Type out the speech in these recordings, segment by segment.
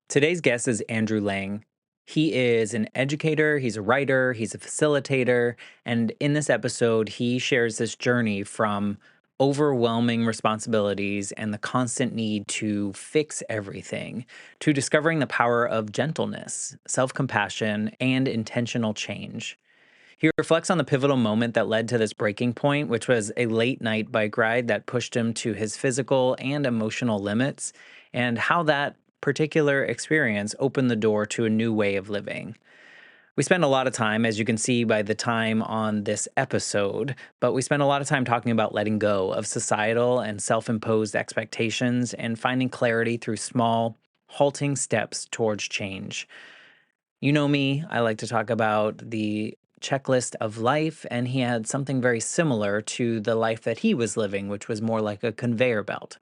Today's guest is Andrew Lang. He is an educator, he's a writer, he's a facilitator, and in this episode, he shares this journey from overwhelming responsibilities and the constant need to fix everything to discovering the power of gentleness, self compassion, and intentional change. He reflects on the pivotal moment that led to this breaking point, which was a late night bike ride that pushed him to his physical and emotional limits, and how that particular experience opened the door to a new way of living. We spend a lot of time, as you can see by the time on this episode, but we spend a lot of time talking about letting go of societal and self imposed expectations and finding clarity through small, halting steps towards change. You know me, I like to talk about the checklist of life, and he had something very similar to the life that he was living, which was more like a conveyor belt.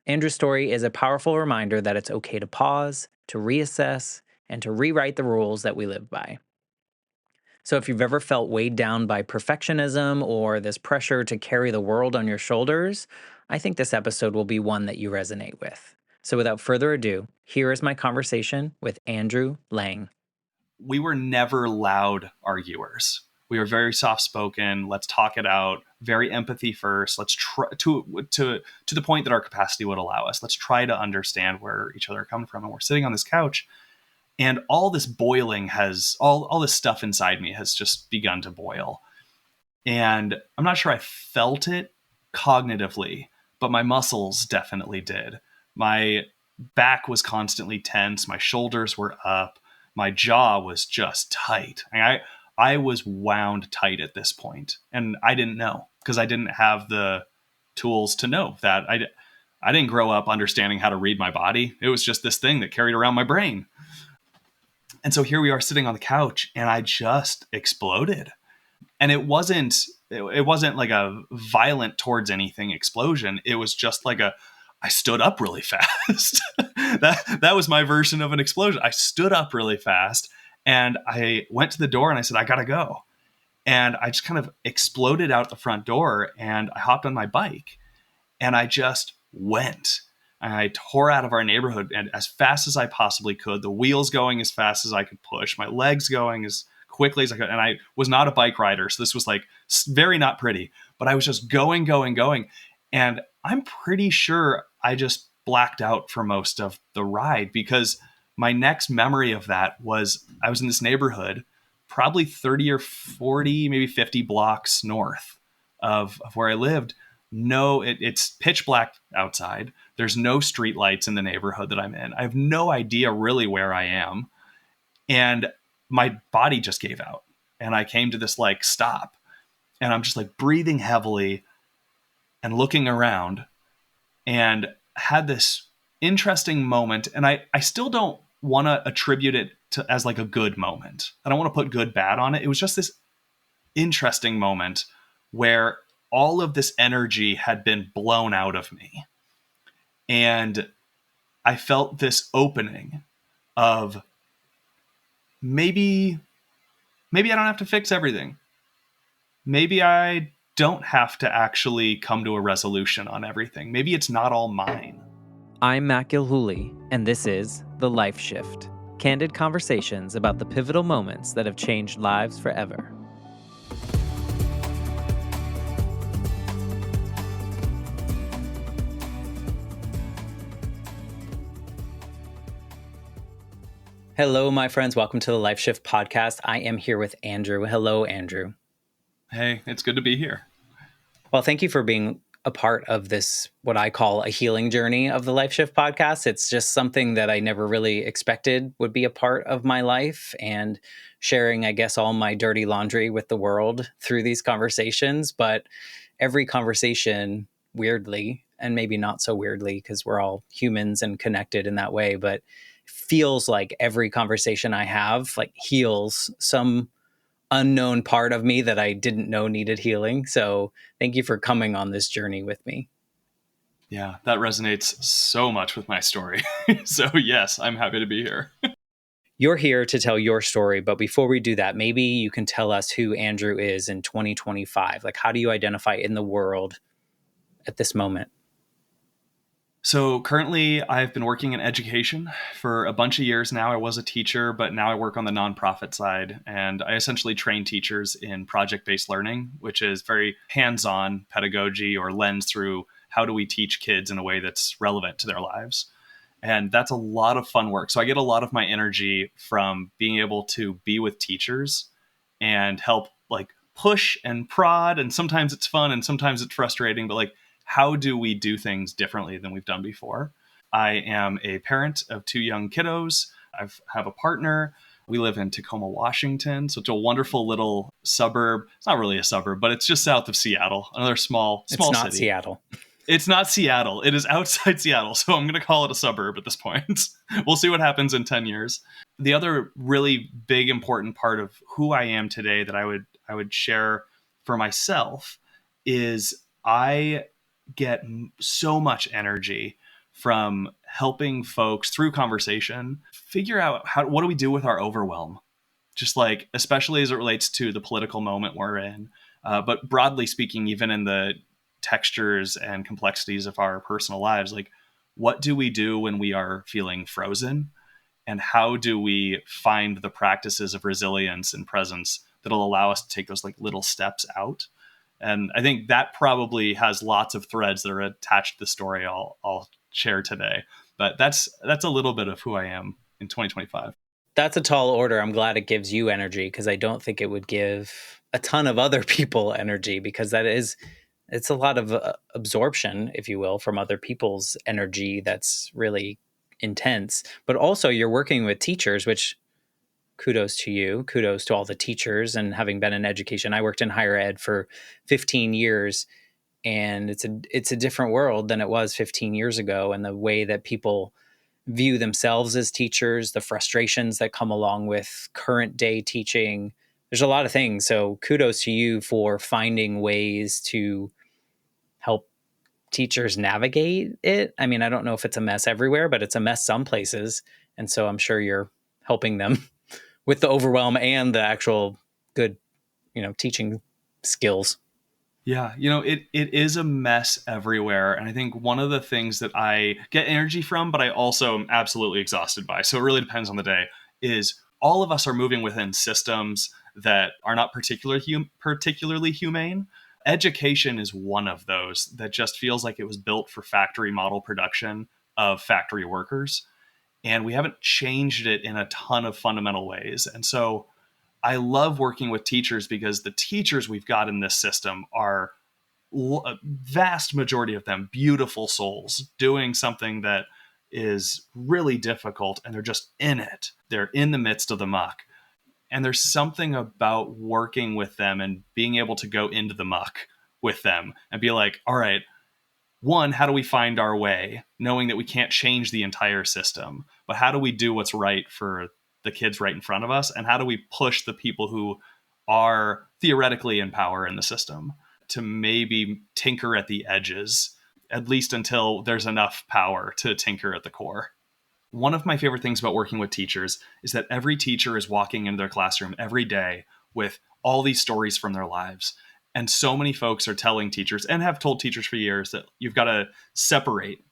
Andrew's story is a powerful reminder that it's okay to pause, to reassess, and to rewrite the rules that we live by. So, if you've ever felt weighed down by perfectionism or this pressure to carry the world on your shoulders, I think this episode will be one that you resonate with. So, without further ado, here is my conversation with Andrew Lang. We were never loud arguers. We were very soft spoken. Let's talk it out. Very empathy first. Let's try to the point that our capacity would allow us. Let's try to understand where each other are coming from. And we're sitting on this couch, and all this boiling has all this stuff inside me has just begun to boil. And I'm not sure I felt it cognitively, but my muscles definitely did. My back was constantly tense. My shoulders were up. My jaw was just tight. I was wound tight at this point, and I didn't know because I didn't have the tools to know that. I didn't grow up understanding how to read my body. It was just this thing that carried around my brain. And so here we are sitting on the couch, and I just exploded. And it wasn't like a violent towards anything explosion. It was just like I stood up really fast. That was my version of an explosion. I stood up really fast, and I went to the door and I said, I gotta go. And I just kind of exploded out the front door, and I hopped on my bike, and I just went. And I tore out of our neighborhood and as fast as I possibly could, the wheels going as fast as I could push, my legs going as quickly as I could. And I was not a bike rider, so this was like very not pretty, but I was just going. And I'm pretty sure I just blacked out for most of the ride, because my next memory of that was I was in this neighborhood, probably 30 or 40, maybe 50 blocks north of where I lived. No, it's pitch black outside. There's no street lights in the neighborhood that I'm in. I have no idea really where I am. And my body just gave out. And I came to this like stop. And I'm just like breathing heavily and looking around, and had this interesting moment. And I still don't want to attribute it to as like a good moment. I don't want to put good, bad on it. It was just this interesting moment where all of this energy had been blown out of me. And I felt this opening of maybe I don't have to fix everything. Maybe I don't have to actually come to a resolution on everything. Maybe it's not all mine. I'm Matt Gilhooly, and this is The Life Shift, candid conversations about the pivotal moments that have changed lives forever. Hello, my friends. Welcome to the Life Shift podcast. I am here with Andrew. Hello, Andrew. Hey, it's good to be here. Well, thank you for being a part of this, what I call a healing journey of the Life Shift podcast. It's just something that I never really expected would be a part of my life, and sharing, I guess, all my dirty laundry with the world through these conversations. But every conversation, weirdly, and maybe not so weirdly because we're all humans and connected in that way, but feels like every conversation I have like heals some unknown part of me that I didn't know needed healing. So thank you for coming on this journey with me. Yeah, that resonates so much with my story. So yes, I'm happy to be here. You're here to tell your story, but before we do that, maybe you can tell us who Andrew is in 2025. Like, how do you identify in the world at this moment? So currently, I've been working in education for a bunch of years now. I was a teacher, but now I work on the nonprofit side. And I essentially train teachers in project based learning, which is very hands on pedagogy or lens through how do we teach kids in a way that's relevant to their lives. And that's a lot of fun work. So I get a lot of my energy from being able to be with teachers and help like push and prod. And sometimes it's fun and sometimes it's frustrating, but like, how do we do things differently than we've done before? I am a parent of two young kiddos. I have a partner. We live in Tacoma, Washington. So it's a wonderful little suburb. It's not really a suburb, but it's just south of Seattle, another It's small not city. Seattle. It's not Seattle. It is outside Seattle. So I'm going to call it a suburb at this point. We'll see what happens in 10 years. The other really big important part of who I am today that I would share for myself is I get so much energy from helping folks through conversation figure out what do we do with our overwhelm, just like especially as it relates to the political moment we're in, but broadly speaking, even in the textures and complexities of our personal lives, like what do we do when we are feeling frozen, and how do we find the practices of resilience and presence that'll allow us to take those like little steps out. And I think that probably has lots of threads that are attached to the story I'll share today. But that's a little bit of who I am in 2025. That's a tall order. I'm glad it gives you energy because I don't think it would give a ton of other people energy because it's a lot of absorption, if you will, from other people's energy that's really intense. But also, you're working with teachers, which kudos to you, kudos to all the teachers. And having been in education, I worked in higher ed for 15 years, and it's a different world than it was 15 years ago. And the way that people view themselves as teachers, the frustrations that come along with current day teaching. There's a lot of things. So kudos to you for finding ways to help teachers navigate it. I mean, I don't know if it's a mess everywhere, but it's a mess some places. And so I'm sure you're helping them with the overwhelm and the actual good, teaching skills. Yeah, it is a mess everywhere. And I think one of the things that I get energy from, but I also am absolutely exhausted by, so it really depends on the day, is all of us are moving within systems that are not particularly humane. Education is one of those that just feels like it was built for factory model production of factory workers. And we haven't changed it in a ton of fundamental ways. And so I love working with teachers because the teachers we've got in this system are a vast majority of them beautiful souls doing something that is really difficult, and they're just in it. They're in the midst of the muck. And there's something about working with them and being able to go into the muck with them and be like, all right, one, how do we find our way, knowing that we can't change the entire system, but how do we do what's right for the kids right in front of us? And how do we push the people who are theoretically in power in the system to maybe tinker at the edges, at least until there's enough power to tinker at the core? One of my favorite things about working with teachers is that every teacher is walking into their classroom every day with all these stories from their lives. And so many folks are telling teachers and have told teachers for years that you've got to separate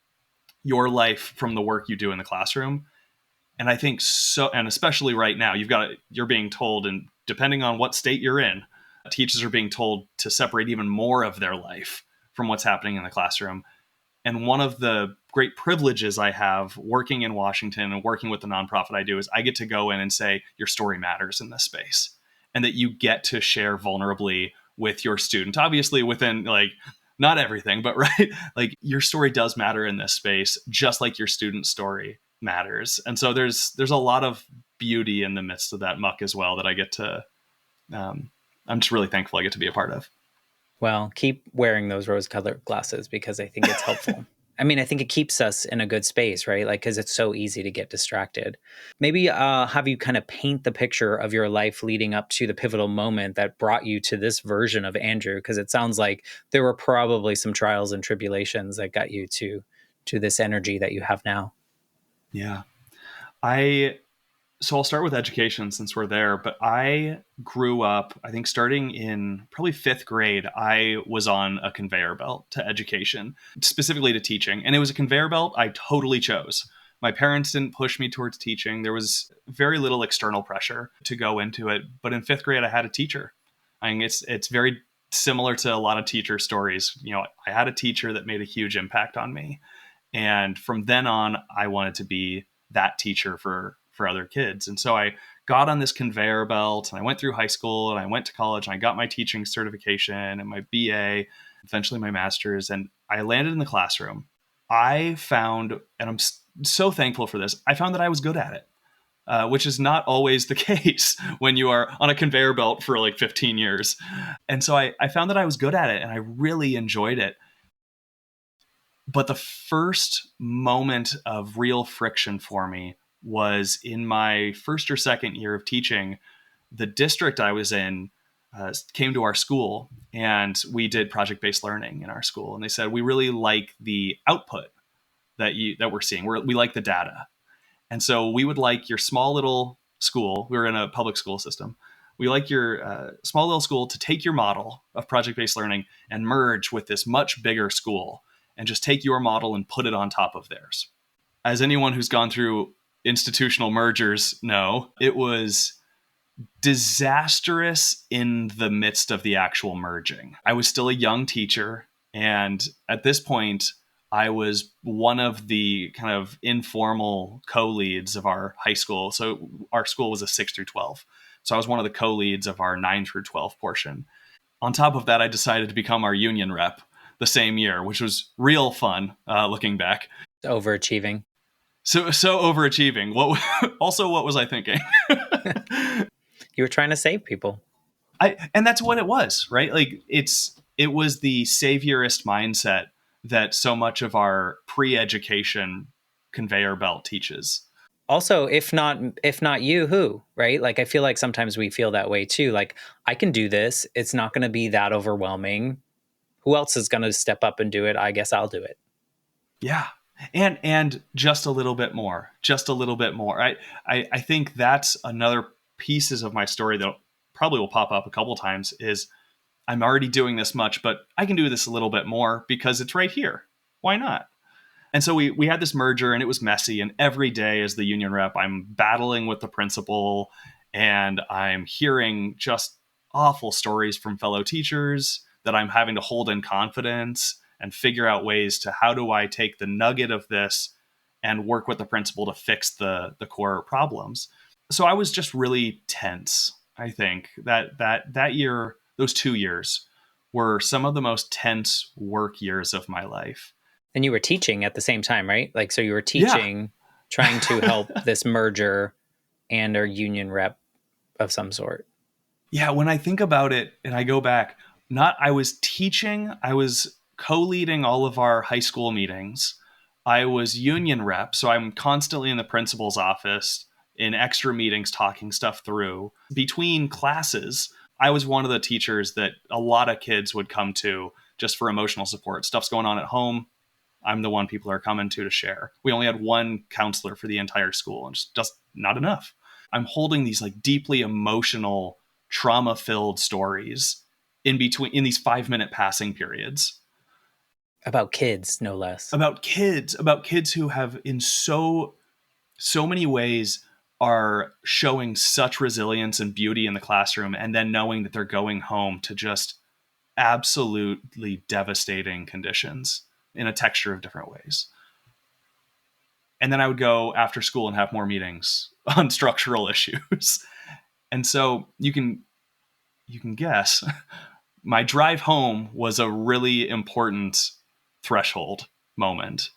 your life from the work you do in the classroom. And I think so, and especially right now, you're being told, and depending on what state you're in, teachers are being told to separate even more of their life from what's happening in the classroom. And one of the great privileges I have working in Washington and working with the nonprofit I do is I get to go in and say, your story matters in this space, and that you get to share vulnerably with your student, obviously within like not everything, but right, like your story does matter in this space, just like your student story matters. And so there's a lot of beauty in the midst of that muck as well that I get to, I'm just really thankful I get to be a part of. Well, keep wearing those rose-colored glasses because I think it's helpful. I mean, I think it keeps us in a good space, right? Like, because it's so easy to get distracted. Maybe have you kind of paint the picture of your life leading up to the pivotal moment that brought you to this version of Andrew? Because it sounds like there were probably some trials and tribulations that got you to this energy that you have now. Yeah. I So I'll start with education since we're there. But I grew up, I think starting in probably fifth grade, I was on a conveyor belt to education, specifically to teaching. And it was a conveyor belt I totally chose. My parents didn't push me towards teaching. There was very little external pressure to go into it. But in fifth grade, I had a teacher. I mean, it's very similar to a lot of teacher stories. You know, I had a teacher that made a huge impact on me. And from then on, I wanted to be that teacher for other kids. And so I got on this conveyor belt and I went through high school and I went to college and I got my teaching certification and my BA, eventually my master's, and I landed in the classroom. I found, and I'm so thankful for this, I found that I was good at it. Which is not always the case when you are on a conveyor belt for like 15 years. And so I found that I was good at it and I really enjoyed it. But the first moment of real friction for me was in my first or second year of teaching. The district I was in came to our school and we did project-based learning in our school. And they said, we really like the output that we're seeing. We like the data. And so we would like your small little school. We were in a public school system. We like your small little school to take your model of project-based learning and merge with this much bigger school and just take your model and put it on top of theirs. As anyone who's gone through institutional mergers know, it was disastrous in the midst of the actual merging. I was still a young teacher, and at this point, I was one of the kind of informal co-leads of our high school. So our school was a 6 through 12. So I was one of the co-leads of our 9 through 12 portion. On top of that, I decided to become our union rep the same year, which was real fun looking back. Overachieving. So overachieving. What was I thinking? You were trying to save people. And that's what it was, right? Like it was the saviorist mindset that so much of our pre-education conveyor belt teaches. Also, if not you, who, right? Like I feel like sometimes we feel that way too. Like I can do this. It's not going to be that overwhelming. Who else is going to step up and do it? I guess I'll do it. Yeah. And just a little bit more. Just a little bit more. I think that's another pieces of my story that probably will pop up a couple times is I'm already doing this much, but I can do this a little bit more because it's right here. Why not? And so we had this merger and it was messy. And every day as the union rep, I'm battling with the principal and I'm hearing just awful stories from fellow teachers that I'm having to hold in confidence and figure out ways to how do I take the nugget of this and work with the principal to fix the core problems. So I was just really tense. I think that year, those 2 years were some of the most tense work years of my life. And you were teaching at the same time, right? Like, so you were Yeah. teaching, trying to help this merger and a union rep of some sort. Yeah. When I think about it and I go back, not I was teaching, I was co-leading all of our high school meetings. I was union rep. So I'm constantly in the principal's office in extra meetings talking stuff through. Between classes, I was one of the teachers that a lot of kids would come to just for emotional support. Stuff's going on at home. I'm the one people are coming to share. We only had one counselor for the entire school, and it's just not enough. I'm holding these like deeply emotional, trauma-filled stories in between in these 5-minute passing periods About kids, no less. about kids who have in so many ways are showing such resilience and beauty in the classroom, and then knowing that they're going home to just absolutely devastating conditions in a texture of different ways. And then I would go after school and have more meetings on structural issues. And so you can guess my drive home was a really important threshold moment.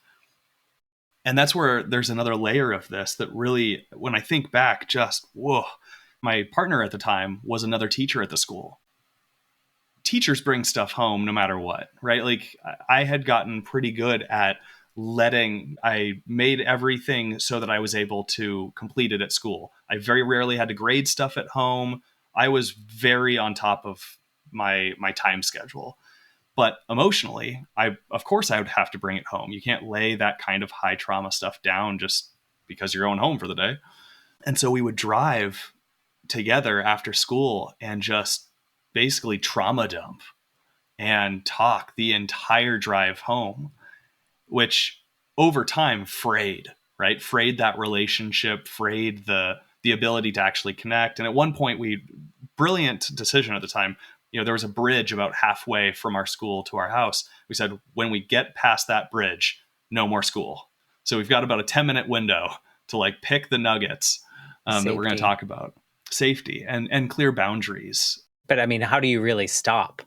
And that's where there's another layer of this that really, when I think back, just whoa. My partner at the time was another teacher at the school. Teachers bring stuff home no matter what, right? Like I had gotten pretty good at I made everything so that I was able to complete it at school. I very rarely had to grade stuff at home. I was very on top of my time schedule. But emotionally, of course I would have to bring it home. You can't lay that kind of high trauma stuff down just because you're going home for the day. And so we would drive together after school and just basically trauma dump and talk the entire drive home, which over time frayed, right? Frayed that relationship, frayed the ability to actually connect. And at one point, brilliant decision at the time. There was a bridge about halfway from our school to our house. We said, when we get past that bridge, no more school. So we've got about a 10-minute window to like pick the nuggets that we're going to Safety. talk about. Safety and clear boundaries. But I mean, how do you really stop?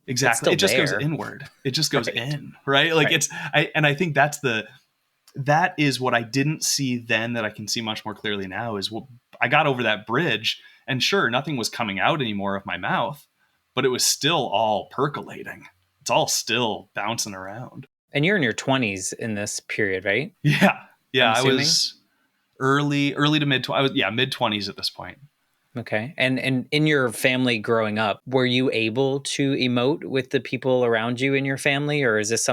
It's Exactly. still It just goes there. inward. It just goes Right. in, right? Like Right. I think that is what I didn't see then that I can see much more clearly now is what I got over that bridge, and sure, nothing was coming out anymore of my mouth, but it was still all percolating. It's all still bouncing around. And you're in your 20s in this period, right? Yeah. I'm Yeah. I assuming. was early to mid, I was, yeah, mid 20s at this point. Okay. And in your family growing up, were you able to emote with the people around you in your family? Or is this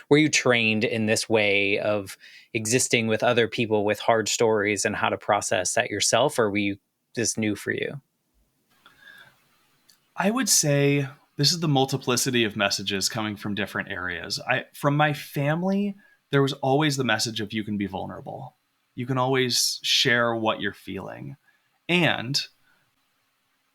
were you trained in this way of existing with other people with hard stories and how to process that yourself? Or were you this new for you? I would say this is the multiplicity of messages coming from different areas. From my family, there was always the message of you can be vulnerable. You can always share what you're feeling. And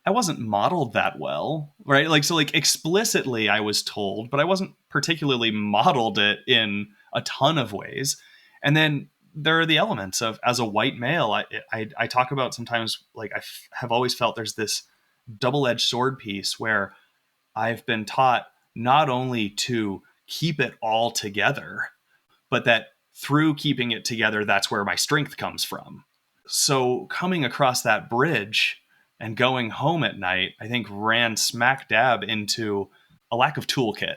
I wasn't modeled that well, right? Like, so like explicitly I was told, but I wasn't particularly modeled it in a ton of ways. And then there are the elements of, as a white male, I talk about sometimes, like have always felt there's this double-edged sword piece where I've been taught not only to keep it all together, but that through keeping it together, that's where my strength comes from. So coming across that bridge and going home at night, I think ran smack dab into a lack of toolkit.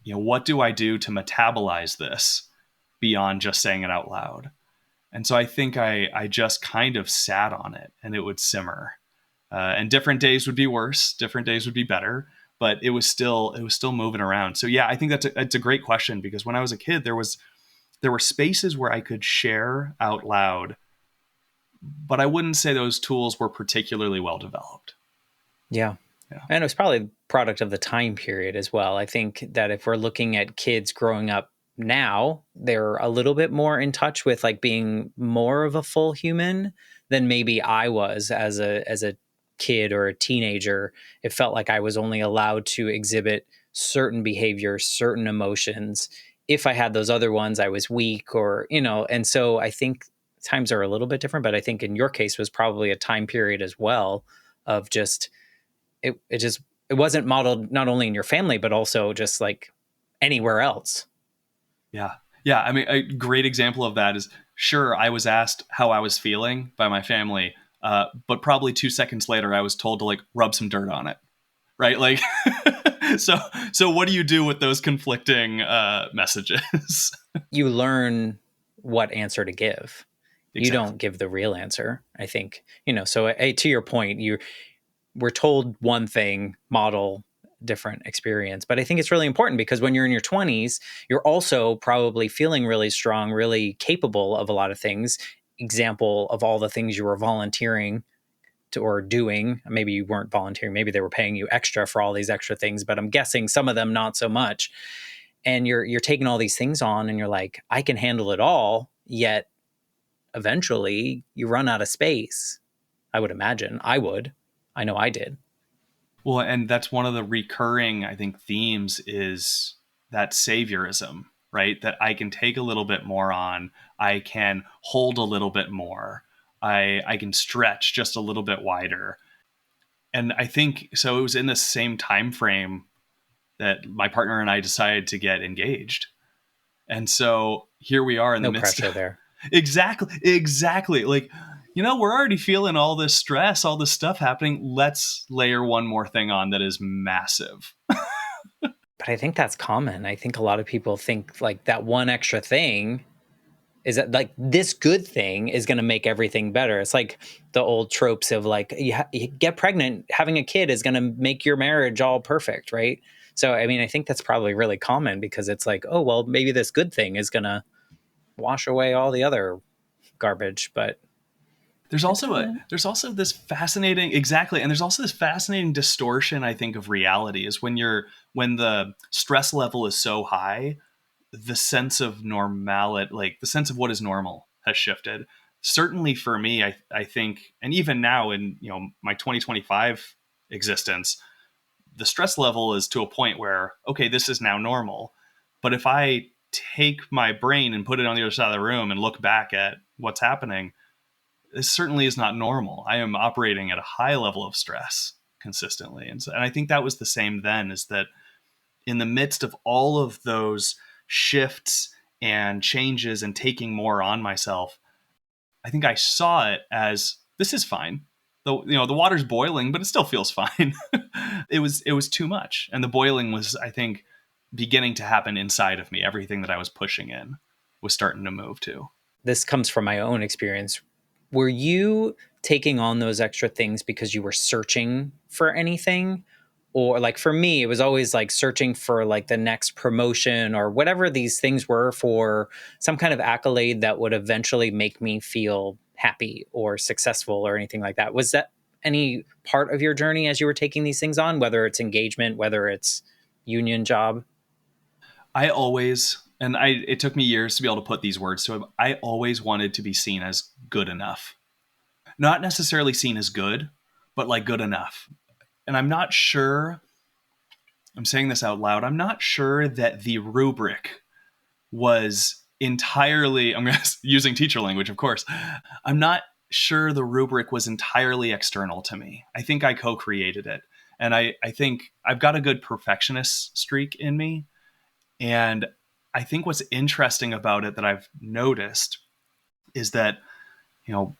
What do I do to metabolize this beyond just saying it out loud? And so I think I just kind of sat on it and it would simmer. And different days would be worse, different days would be better, but it was still moving around. So yeah, I think it's a great question, because when I was a kid, there were spaces where I could share out loud, but I wouldn't say those tools were particularly well developed. Yeah. Yeah. And it was probably a product of the time period as well. I think that if we're looking at kids growing up now, they're a little bit more in touch with like being more of a full human than maybe I was as a kid or a teenager. It felt like I was only allowed to exhibit certain behaviors, certain emotions. If I had those other ones, I was weak and so I think times are a little bit different, but I think in your case was probably a time period as well of just it wasn't modeled not only in your family but also just like anywhere else. Yeah. Yeah. I mean, a great example of that is, sure, I was asked how I was feeling by my family, but probably 2 seconds later, I was told to like rub some dirt on it. Right. Like, so, so what do you do with those conflicting messages? You learn what answer to give. You Exactly. don't give the real answer, I think. So to your point, you were told one thing, model different experience. But I think it's really important because when you're in your 20s, you're also probably feeling really strong, really capable of a lot of things. Example of all the things you were volunteering to or doing. Maybe you weren't volunteering, maybe they were paying you extra for all these extra things, but I'm guessing some of them not so much. And you're taking all these things on and you're like, I can handle it all, yet eventually you run out of space. I would imagine. I know I did. Well, and that's one of the recurring, I think, themes is that saviorism, right? That I can take a little bit more on, I can hold a little bit more, I can stretch just a little bit wider. And I think so. It was in the same time frame that my partner and I decided to get engaged. And so here we are in the No midst pressure of there. exactly. Like, we're already feeling all this stress, all this stuff happening. Let's layer one more thing on that is massive. But I think that's common. I think a lot of people think like that one extra thing is that like this good thing is going to make everything better. It's like the old tropes of like you get pregnant, having a kid is going to make your marriage all perfect, right? So I mean, I think that's probably really common because it's like, oh well, maybe this good thing is going to wash away all the other garbage. But there's also this fascinating, exactly, and there's also this fascinating distortion, I think, of reality is when the stress level is so high, the sense of normality, like the sense of what is normal, has shifted. Certainly for me, I think, and even now in my 2025 existence, the stress level is to a point where, okay, this is now normal. But if I take my brain and put it on the other side of the room and look back at what's happening, this certainly is not normal. I am operating at a high level of stress consistently. And I think that was the same then, is that in the midst of all of those shifts and changes and taking more on myself, I think I saw it as, this is fine. The water's boiling, but it still feels fine. It was too much. And the boiling was, I think, beginning to happen inside of me. Everything that I was pushing in was starting to move too. This comes from my own experience. Were you taking on those extra things because you were searching for anything? Or like for me, it was always like searching for like the next promotion or whatever these things were, for some kind of accolade that would eventually make me feel happy or successful or anything like that. Was that any part of your journey as you were taking these things on, whether it's engagement, whether it's union job? I always, and it took me years to be able to put these words to it. I always wanted to be seen as good enough. Not necessarily seen as good, but like good enough. And I'm not sure, I'm saying this out loud, I'm not sure that the rubric was entirely, I'm using teacher language, of course. I'm not sure the rubric was entirely external to me. I think I co-created it. And I think I've got a good perfectionist streak in me. And I think what's interesting about it that I've noticed is that, you know,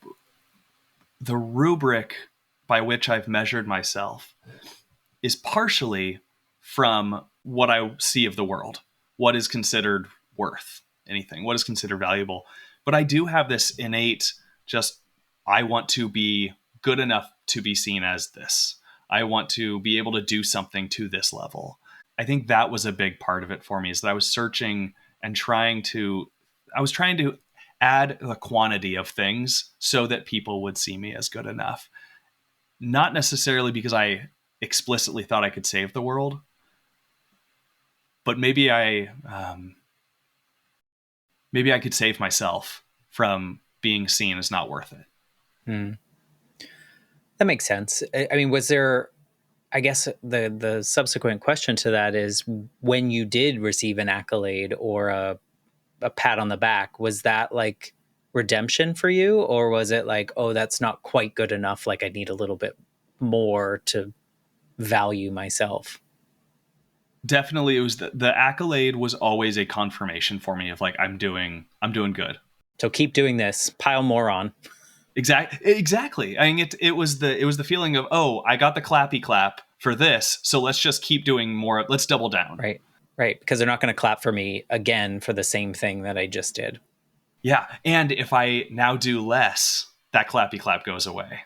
the rubric by which I've measured myself is partially from what I see of the world, what is considered worth anything, what is considered valuable. But I do have this innate, just, I want to be good enough to be seen as this. I want to be able to do something to this level. I think that was a big part of it for me, is that I was searching and I was trying to add the quantity of things so that people would see me as good enough. Not necessarily because I explicitly thought I could save the world, but maybe I could save myself from being seen as not worth it. Hmm. That makes sense. I mean, was there, I guess the subsequent question to that is, when you did receive an accolade or a pat on the back, was that like redemption for you? Or was it like, oh, that's not quite good enough, like I need a little bit more to value myself? Definitely, it was the accolade was always a confirmation for me of like, I'm doing good. So keep doing this, pile more on. Exactly. I mean, it was the feeling of, oh, I got the clappy clap for this, so let's just keep doing more. Let's double down. Right. Right. Because they're not going to clap for me again for the same thing that I just did. Yeah, and if I now do less, that clappy clap goes away,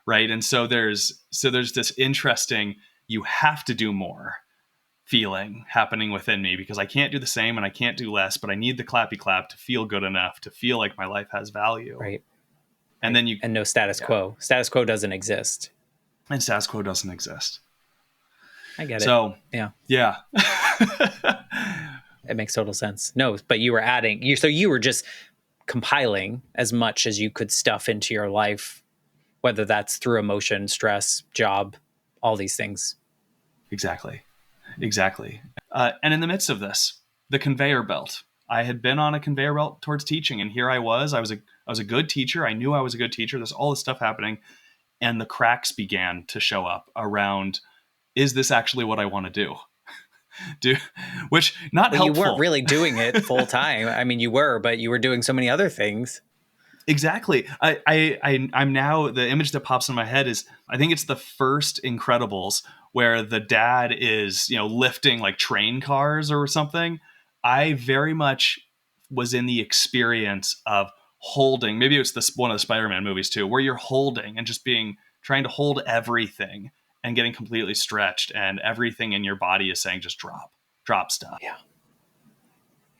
right? And so there's this interesting, you have to do more feeling happening within me, because I can't do the same and I can't do less, but I need the clappy clap to feel good enough to feel like my life has value. Right. And Right. then And no status yeah, quo. Status quo doesn't exist. and status quo doesn't exist. I get it. So Yeah. yeah, It makes total sense. No, but you were adding, so you were just compiling as much as you could stuff into your life, whether that's through emotion, stress, job, all these things. exactly, exactly. And in the midst of this, the conveyor belt. I had been on a conveyor belt towards teaching, and here I was. I was a good teacher. I knew I was a good teacher. There's all this stuff happening, and the cracks began to show up around, is this actually what I want to do, which not Well, you weren't helpful. really doing it full time. I mean, you were, but you were doing so many other things. Exactly. I'm now, the image that pops in my head is, I think it's the first Incredibles where the dad is, lifting like train cars or something. I very much was in the experience of holding, maybe it's this one of the Spider-Man movies too, where you're holding and just trying to hold everything and getting completely stretched, and everything in your body is saying, just drop stuff. Yeah.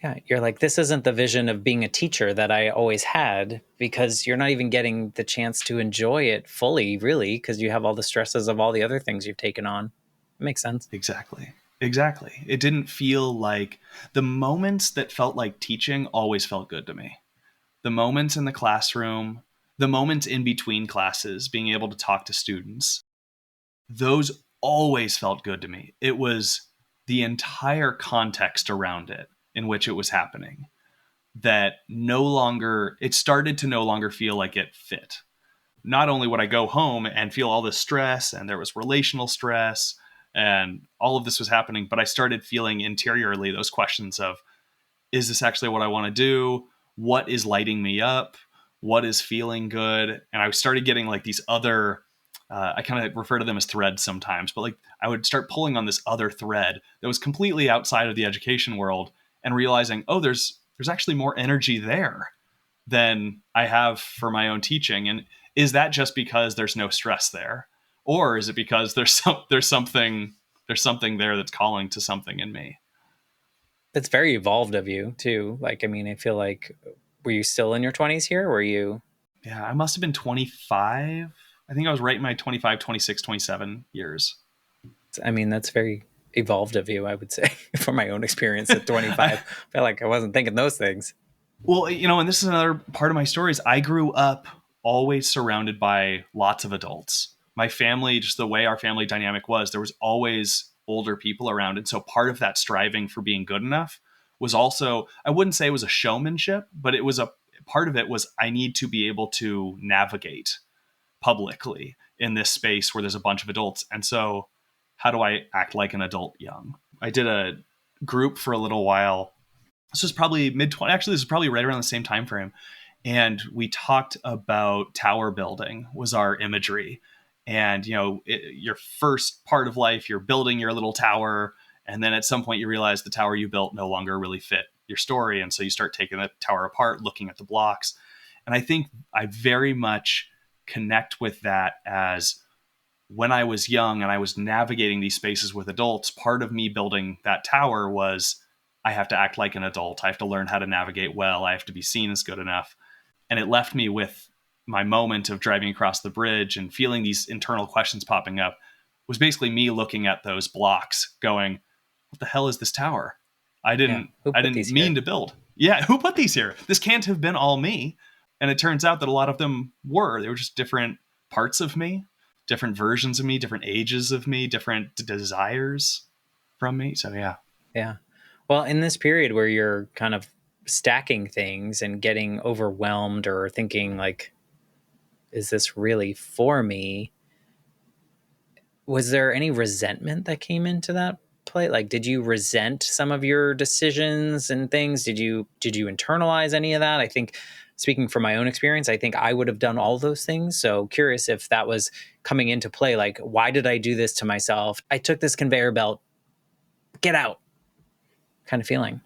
Yeah, you're like, this isn't the vision of being a teacher that I always had, because you're not even getting the chance to enjoy it fully, really, because you have all the stresses of all the other things you've taken on. It makes sense. Exactly. Exactly. It didn't feel like the moments that felt like teaching always felt good to me. The moments in the classroom, the moments in between classes, being able to talk to students, those always felt good to me. It was the entire context around it in which it was happening that no longer, it started to no longer feel like it fit. Not only would I go home and feel all this stress, and there was relational stress, and all of this was happening, but I started feeling interiorly those questions of, is this actually what I want to do? What is lighting me up? What is feeling good? And I started getting like these other, I kind of refer to them as threads sometimes, but like I would start pulling on this other thread that was completely outside of the education world, and realizing, oh, there's actually more energy there than I have for my own teaching. And is that just because there's no stress there? Or is it because there's something there that's calling to something in me? It's very evolved of you, too. Like, I mean, I feel like, were you still in your 20s here? Were you? Yeah, I must have been 25. I think I was right in my 25, 26, 27 years. I mean, that's very evolved of you, I would say, from my own experience at 25. I, I felt like I wasn't thinking those things. well, and this is another part of my stories. I grew up always surrounded by lots of adults. My family, just the way our family dynamic was, there was always older people around. And so part of that striving for being good enough was also, I wouldn't say it was a showmanship, but it was a part of it was I need to be able to navigate publicly in this space where there's a bunch of adults. And so, how do I act like an adult young? I did a group for a little while. This was probably mid 20. Actually, this is probably right around the same time frame. And we talked about tower building was our imagery. And, your first part of life, you're building your little tower. And then at some point, you realize the tower you built no longer really fit your story. And so you start taking the tower apart, looking at the blocks. And I think I very much connect with that as when I was young and I was navigating these spaces with adults, part of me building that tower was I have to act like an adult. I have to learn how to navigate well. I have to be seen as good enough. And it left me with my moment of driving across the bridge and feeling these internal questions popping up was basically me looking at those blocks going, what the hell is this tower? I Yeah. didn't Who I put didn't these mean here? to build. Yeah, who put these here? This can't have been all me. And it turns out that a lot of them were. They were just different parts of me, different versions of me, different ages of me, different desires from me. So yeah. Yeah. Well, in this period where you're kind of stacking things and getting overwhelmed or thinking, like, is this really for me? Was there any resentment that came into that play? Like, did you resent some of your decisions and things? Did you internalize any of that? I think, speaking from my own experience, I think I would have done all those things. So curious if that was coming into play. Like, why did I do this to myself? I took this conveyor belt, get out kind of feeling.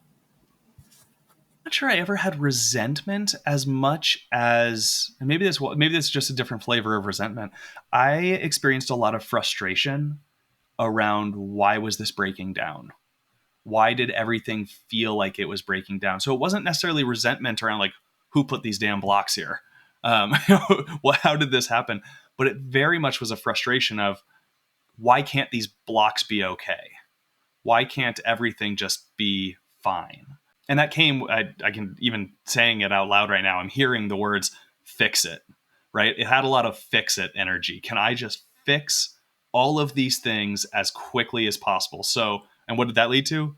Not sure I ever had resentment as much as, and maybe this is just a different flavor of resentment. I experienced a lot of frustration around why was this breaking down? Why did everything feel like it was breaking down? So it wasn't necessarily resentment around like who put these damn blocks here. Well, how did this happen? But it very much was a frustration of why can't these blocks be okay? Why can't everything just be fine? And that came, I can even saying it out loud right now, I'm hearing the words fix it, right? It had a lot of fix it energy. Can I just fix all of these things as quickly as possible? So, and what did that lead to?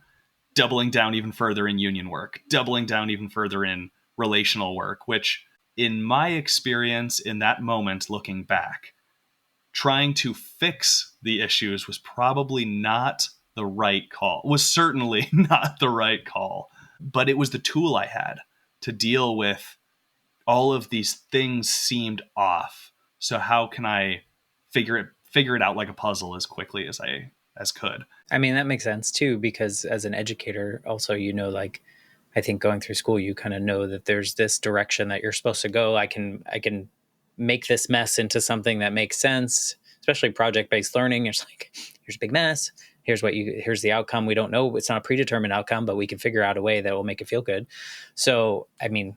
Doubling down even further in union work, doubling down even further in relational work, which in my experience in that moment, looking back, trying to fix the issues was probably not the right call, was certainly not the right call, but it was the tool I had to deal with all of these things seemed off. So how can I figure it out like a puzzle as quickly as I as could? I mean, that makes sense too, because as an educator, also, like, I think going through school, you kind of know that there's this direction that you're supposed to go. I can make this mess into something that makes sense, especially project based learning. It's like, here's a big mess. here's the outcome. We don't know, it's not a predetermined outcome, but we can figure out a way that will make it feel good. So I mean,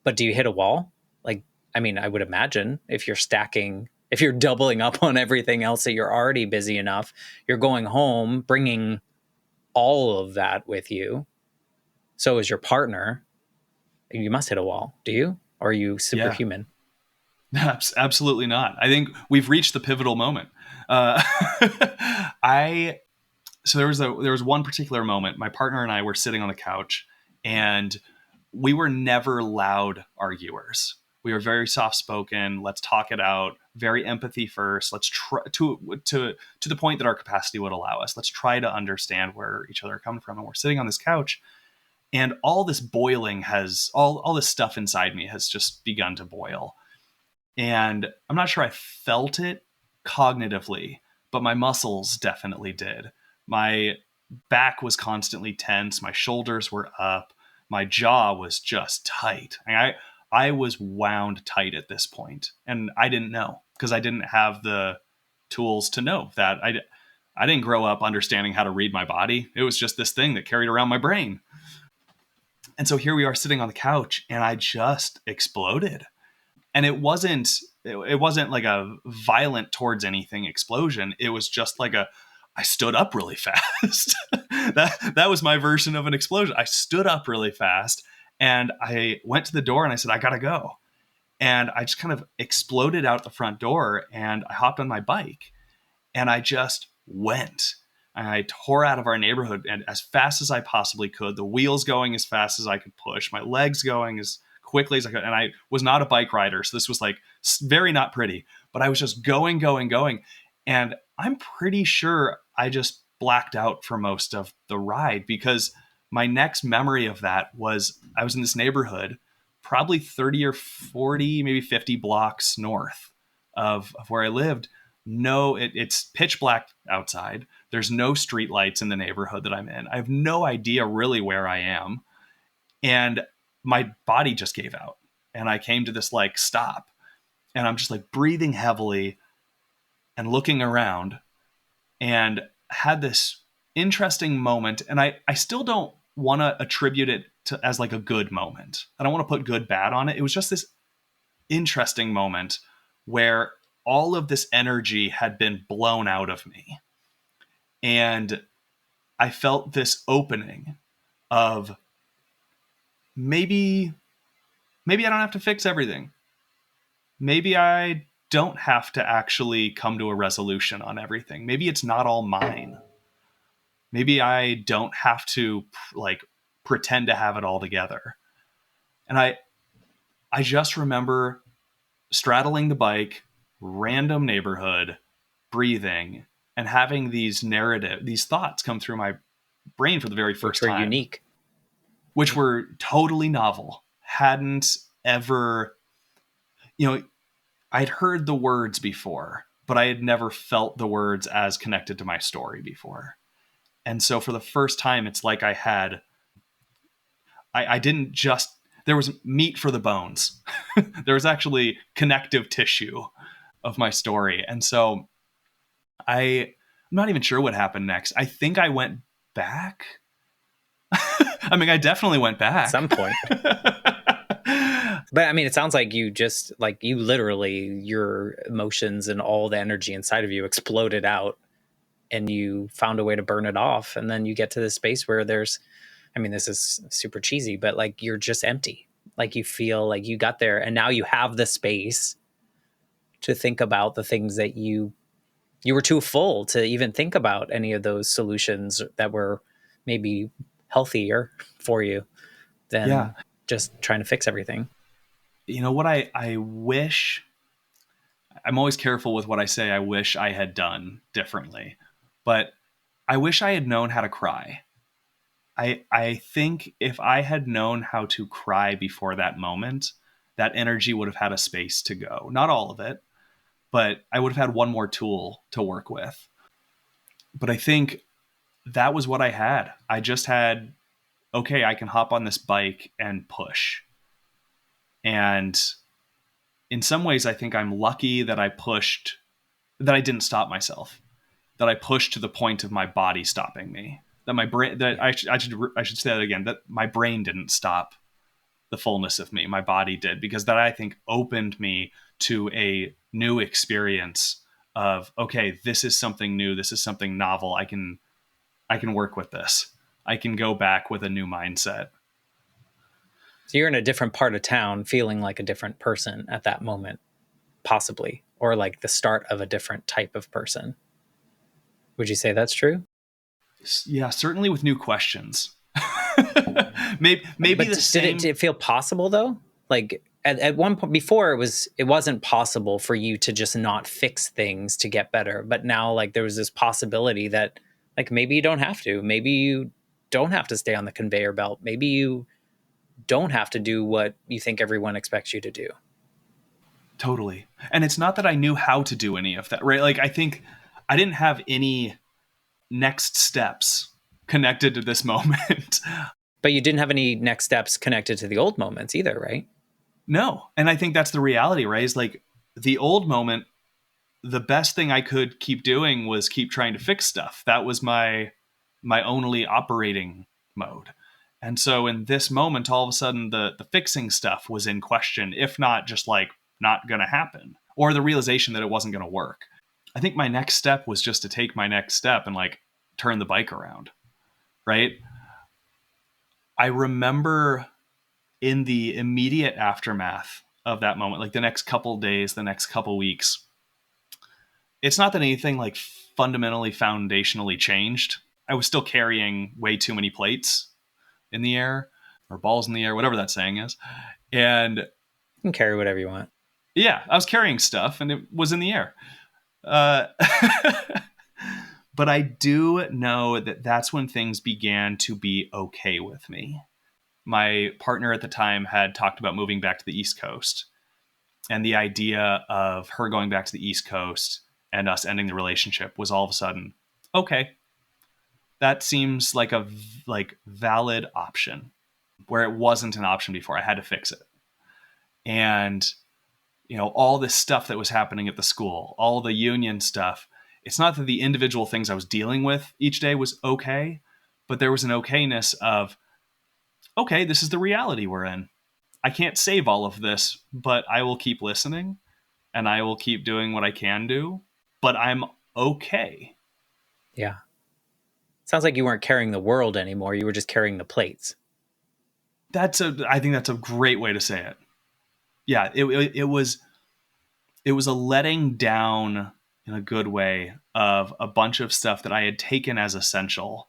but do you hit a wall? Like, I mean, I would imagine if you're doubling up on everything else that you're already busy enough, you're going home bringing all of that with you. So is your partner. You must hit a wall. Do you? Or are you Yeah. superhuman? Absolutely not. I think we've reached the pivotal moment. Uh, I so there was one particular moment. My partner and I were sitting on the couch, and we were never loud arguers. We were very soft spoken. Let's talk it out. Very empathy first. Let's try to the point that our capacity would allow us. Let's try to understand where each other are coming from. And we're sitting on this couch, and all this boiling has all this stuff inside me has just begun to boil. And I'm not sure I felt it cognitively, but my muscles definitely did. My back was constantly tense. My shoulders were up. My jaw was just tight. I was wound tight at this point, and I didn't know because I didn't have the tools to know that. I didn't grow up understanding how to read my body. It was just this thing that carried around my brain. And so here we are sitting on the couch, and I just exploded. And it wasn't like a violent towards anything explosion. It was just like I stood up really fast. That was my version of an explosion. I stood up really fast, and I went to the door and I said, I gotta go. And I just kind of exploded out the front door, and I hopped on my bike, and I just went. And I tore out of our neighborhood and as fast as I possibly could, the wheels going as fast as I could push, my legs going as quickly as I could. And I was not a bike rider, so this was like very not pretty, but I was just going, going, going. And I'm pretty sure I just blacked out for most of the ride, because my next memory of that was I was in this neighborhood, probably 30 or 40, maybe 50 blocks north of where I lived. No, it's pitch black outside. There's no street lights in the neighborhood that I'm in. I have no idea really where I am. And my body just gave out. And I came to this like stop. And I'm just like breathing heavily and looking around, and had this interesting moment. And I still don't want to attribute it to as like a good moment. I don't want to put good, bad on it. It was just this interesting moment where all of this energy had been blown out of me. And I felt this opening of maybe I don't have to fix everything. Maybe I don't have to actually come to a resolution on everything. Maybe it's not all mine. Maybe I don't have to like pretend to have it all together. And I just remember straddling the bike, random neighborhood, breathing, and having these thoughts come through my brain for the very Which first were time, unique. which were totally novel. Hadn't ever, I'd heard the words before, but I had never felt the words as connected to my story before. And so for the first time, it's like I didn't just, there was meat for the bones. There was actually connective tissue of my story. And so I'm not even sure what happened next. I think I went back. I mean, I definitely went At back. some point. But I mean, it sounds like you just like you literally, your emotions and all the energy inside of you exploded out, and you found a way to burn it off. And then you get to this space where I mean, this is super cheesy, but like you're just empty. Like you feel like you got there, and now you have the space to think about the things that you were too full to even think about any of those solutions that were maybe healthier for you Yeah. than just trying to fix everything. You know what I wish, I'm always careful with what I say I wish I had done differently, but I wish I had known how to cry. I think if I had known how to cry before that moment, that energy would have had a space to go. Not all of it, but I would have had one more tool to work with. But I think that was what I had. I just had, okay, I can hop on this bike and push. And in some ways, I think I'm lucky that that I didn't stop myself, that I pushed to the point of my body stopping me. That my brain, that Yeah. I should say that again, that my brain didn't stop the fullness of me. My body did, because that, I think, opened me to a new experience of, okay, this is something new. This is something novel. I can work with this. I can go back with a new mindset. So you're in a different part of town feeling like a different person at that moment, possibly, or like the start of a different type of person. Would you say that's true? Yeah, certainly with new questions. Maybe But the did same. it feel possible though? Like at one point before it wasn't possible for you to just not fix things to get better. But now like there was this possibility that like maybe you don't have to. Maybe you don't have to stay on the conveyor belt. Maybe you don't have to do what you think everyone expects you to do. Totally. And it's not that I knew how to do any of that, right? Like, I think I didn't have any next steps connected to this moment. But you didn't have any next steps connected to the old moments either, right? No. And I think that's the reality, right? Is like the old moment, the best thing I could keep doing was keep trying to fix stuff. That was my only operating mode. And so in this moment, all of a sudden the fixing stuff was in question, if not just like not gonna happen. Or the realization that it wasn't gonna work. I think my next step was just to take my next step and like turn the bike around. Right. I remember in the immediate aftermath of that moment, like the next couple days, the next couple weeks, it's not that anything like fundamentally foundationally changed. I was still carrying way too many plates in the air, or balls in the air, whatever that saying is. And You can carry whatever you want. yeah, I was carrying stuff and it was in the air. Uh, but I do know that that's when things began to be okay with me. My partner at the time had talked about moving back to the East Coast. And the idea of her going back to the East Coast and us ending the relationship was all of a sudden, okay, that seems like a valid option, where it wasn't an option before. I had to fix it. And all this stuff that was happening at the school, all the union stuff, it's not that the individual things I was dealing with each day was okay, but there was an okayness of, okay, this is the reality we're in. I can't save all of this, but I will keep listening and I will keep doing what I can do, but I'm okay. Yeah. Sounds like you weren't carrying the world anymore. You were just carrying the plates. I think that's a great way to say it. Yeah, it was a letting down in a good way of a bunch of stuff that I had taken as essential.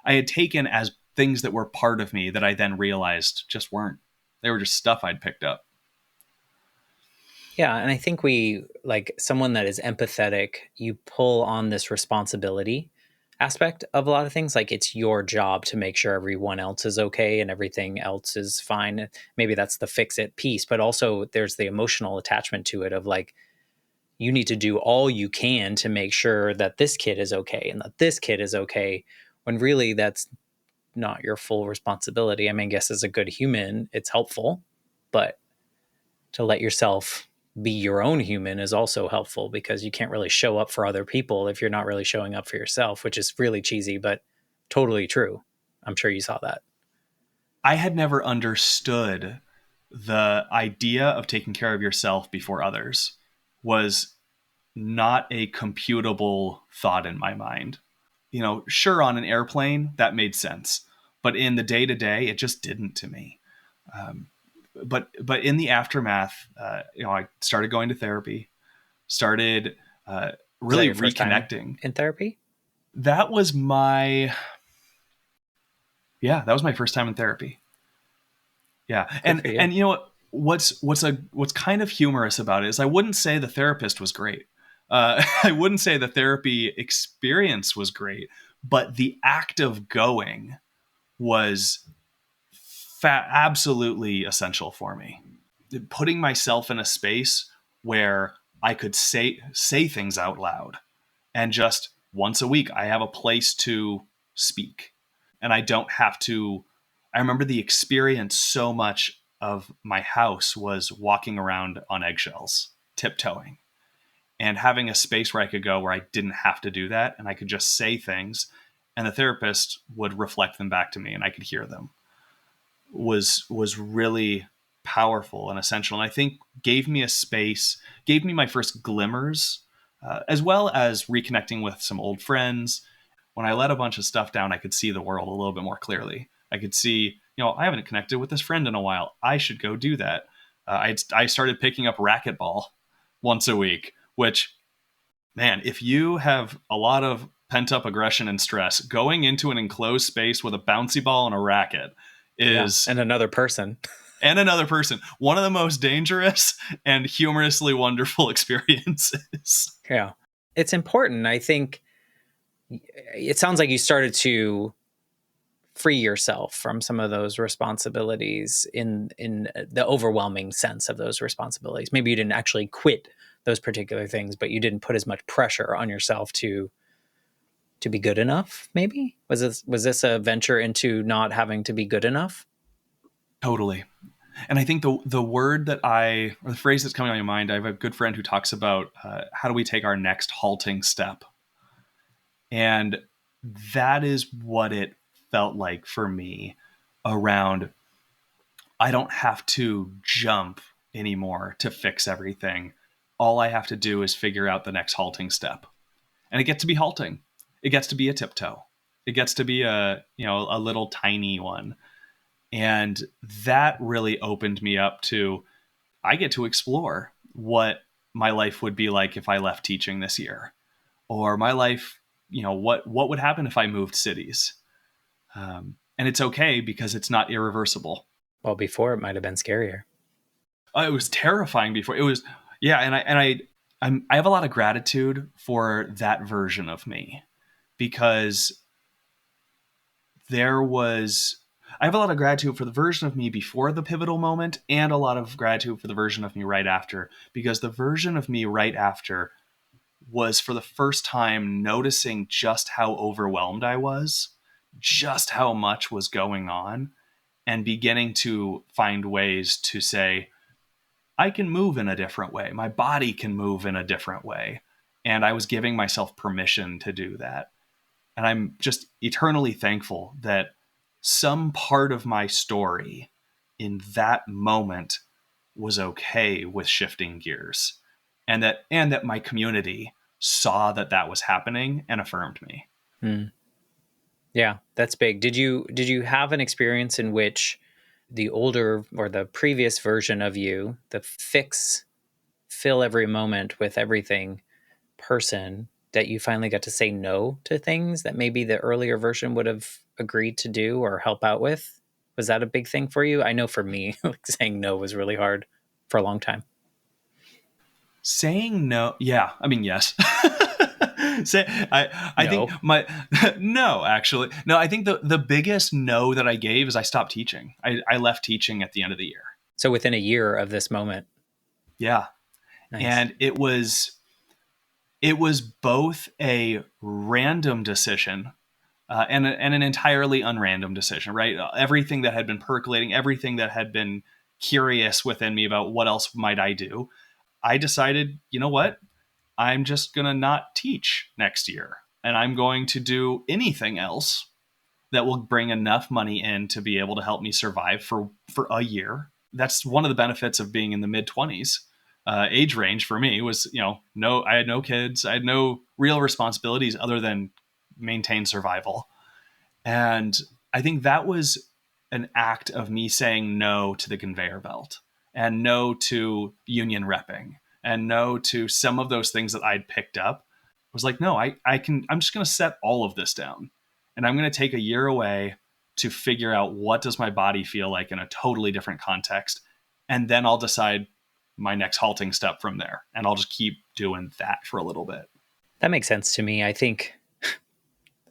I had taken as things that were part of me that I then realized just weren't. They were just stuff I'd picked up. Yeah, and I think we like someone that is empathetic, you pull on this responsibility aspect of a lot of things. Like it's your job to make sure everyone else is okay and everything else is fine. Maybe that's the fix it piece, but also there's the emotional attachment to it of like you need to do all you can to make sure that this kid is okay and that this kid is okay when really that's not your full responsibility. I mean, I guess as a good human, it's helpful, but to let yourself be your own human is also helpful because you can't really show up for other people if you're not really showing up for yourself, which is really cheesy, but totally true. I'm sure you saw that. I had never understood the idea of taking care of yourself before others was not a computable thought in my mind. Sure, on an airplane, that made sense. But in the day to day, it just didn't to me. Um, but in the aftermath, I started going to therapy, started Was that really your first time reconnecting. in therapy? That was that was my first time in therapy. Yeah, Good and for you. and what's kind of humorous about it is I wouldn't say the therapist was great. I wouldn't say the therapy experience was great, but the act of going was absolutely essential for me. Putting myself in a space where I could say things out loud, and just once a week I have a place to speak, and I don't have to. I remember the experience so much of my house was walking around on eggshells, tiptoeing. and having a space where I could go where I didn't have to do that and I could just say things and the therapist would reflect them back to me and I could hear them was really powerful and essential, and I think gave me a space, gave me my first glimmers, as well as reconnecting with some old friends. When I let a bunch of stuff down, I could see the world a little bit more clearly. I could see, I haven't connected with this friend in a while. I should go do that. I started picking up racquetball once a week, which, man, if you have a lot of pent up aggression and stress, going into an enclosed space with a bouncy ball and a racket Yeah. is And another person. and another person, one of the most dangerous and humorously wonderful experiences. Yeah. It's important. I think it sounds like you started to free yourself from some of those responsibilities in the overwhelming sense of those responsibilities. Maybe you didn't actually quit those particular things, but you didn't put as much pressure on yourself to be good enough. Maybe was this a venture into not having to be good enough? Totally. And I think the word that or the phrase that's coming on my mind, I have a good friend who talks about how do we take our next halting step? And that is what it felt like for me around, I don't have to jump anymore to fix everything. All I have to do is figure out the next halting step. And it gets to be halting. It gets to be a tiptoe. It gets to be a little tiny one. And that really opened me up to, I get to explore what my life would be like if I left teaching this year, or my life, what would happen if I moved cities. And it's okay because it's not irreversible. Well, before it might have been scarier. It was terrifying before. It was, yeah. I have a lot of gratitude for that version of me, because I have a lot of gratitude for the version of me before the pivotal moment, and a lot of gratitude for the version of me right after, because the version of me right after was for the first time noticing just how overwhelmed I was, just how much was going on, and beginning to find ways to say, I can move in a different way. My body can move in a different way. And I was giving myself permission to do that. And I'm just eternally thankful that some part of my story in that moment was okay with shifting gears, and that my community saw that that was happening and affirmed me. Hmm. Yeah, that's big. Did you have an experience in which the older or the previous version of you, the fill every moment with everything person, that you finally got to say no to things that maybe the earlier version would have agreed to do or help out with? Was that a big thing for you? I know for me, like saying no was really hard for a long time. Saying no, yeah, I mean, yes. I think No. my no, actually, no. I think the biggest no that I gave is I stopped teaching. I left teaching at the end of the year. So within a year of this moment. Yeah, Nice. and it was both a random decision, and an entirely unrandom decision. Right, everything that had been percolating, everything that had been curious within me about what else might I do, I decided, you know what? I'm just going to not teach next year. And I'm going to do anything else that will bring enough money in to be able to help me survive for a year. That's one of the benefits of being in the mid 20s. Age range for me was, no, I had no kids. I had no real responsibilities other than maintain survival. And I think that was an act of me saying no to the conveyor belt, and no to union repping, and no to some of those things that I'd picked up. I was like, no, I'm just going to set all of this down, and I'm going to take a year away to figure out what does my body feel like in a totally different context. And then I'll decide my next halting step from there. And I'll just keep doing that for a little bit. That makes sense to me. I think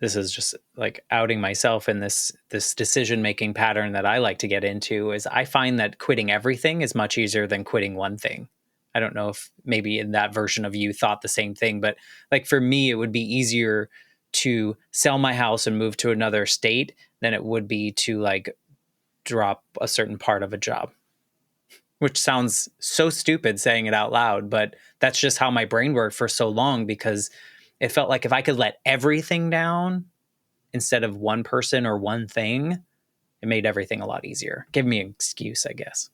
this is just like outing myself in this decision making pattern that I like to get into. Is I find that quitting everything is much easier than quitting one thing. I don't know if maybe in that version of you thought the same thing, but like for me it would be easier to sell my house and move to another state than it would be to like drop a certain part of a job. which sounds so stupid saying it out loud, but that's just how my brain worked for so long because it felt like if I could let everything down instead of one person or one thing, it made everything a lot easier. Give me an excuse, I guess.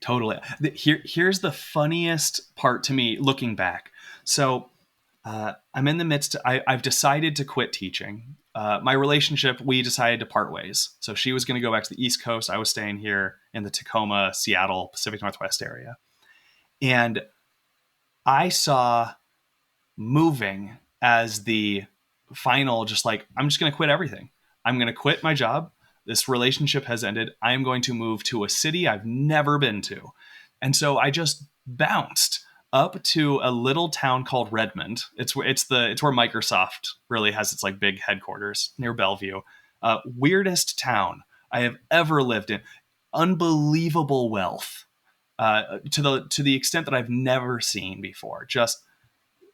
Totally. Here's the funniest part to me looking back. So I'm in the midst. I've decided to quit teaching. My relationship, we decided to part ways. So she was going to go back to the East Coast. I was staying here in the Tacoma, Seattle, Pacific Northwest area. And I saw moving as the final, just like, I'm just going to quit everything. I'm going to quit my job. This relationship has ended. I am going to move to a city I've never been to. And so I just bounced up to a little town called Redmond. It's where Microsoft really has its like big headquarters near Bellevue. Weirdest town I have ever lived in. Unbelievable wealth to the extent that I've never seen before. Just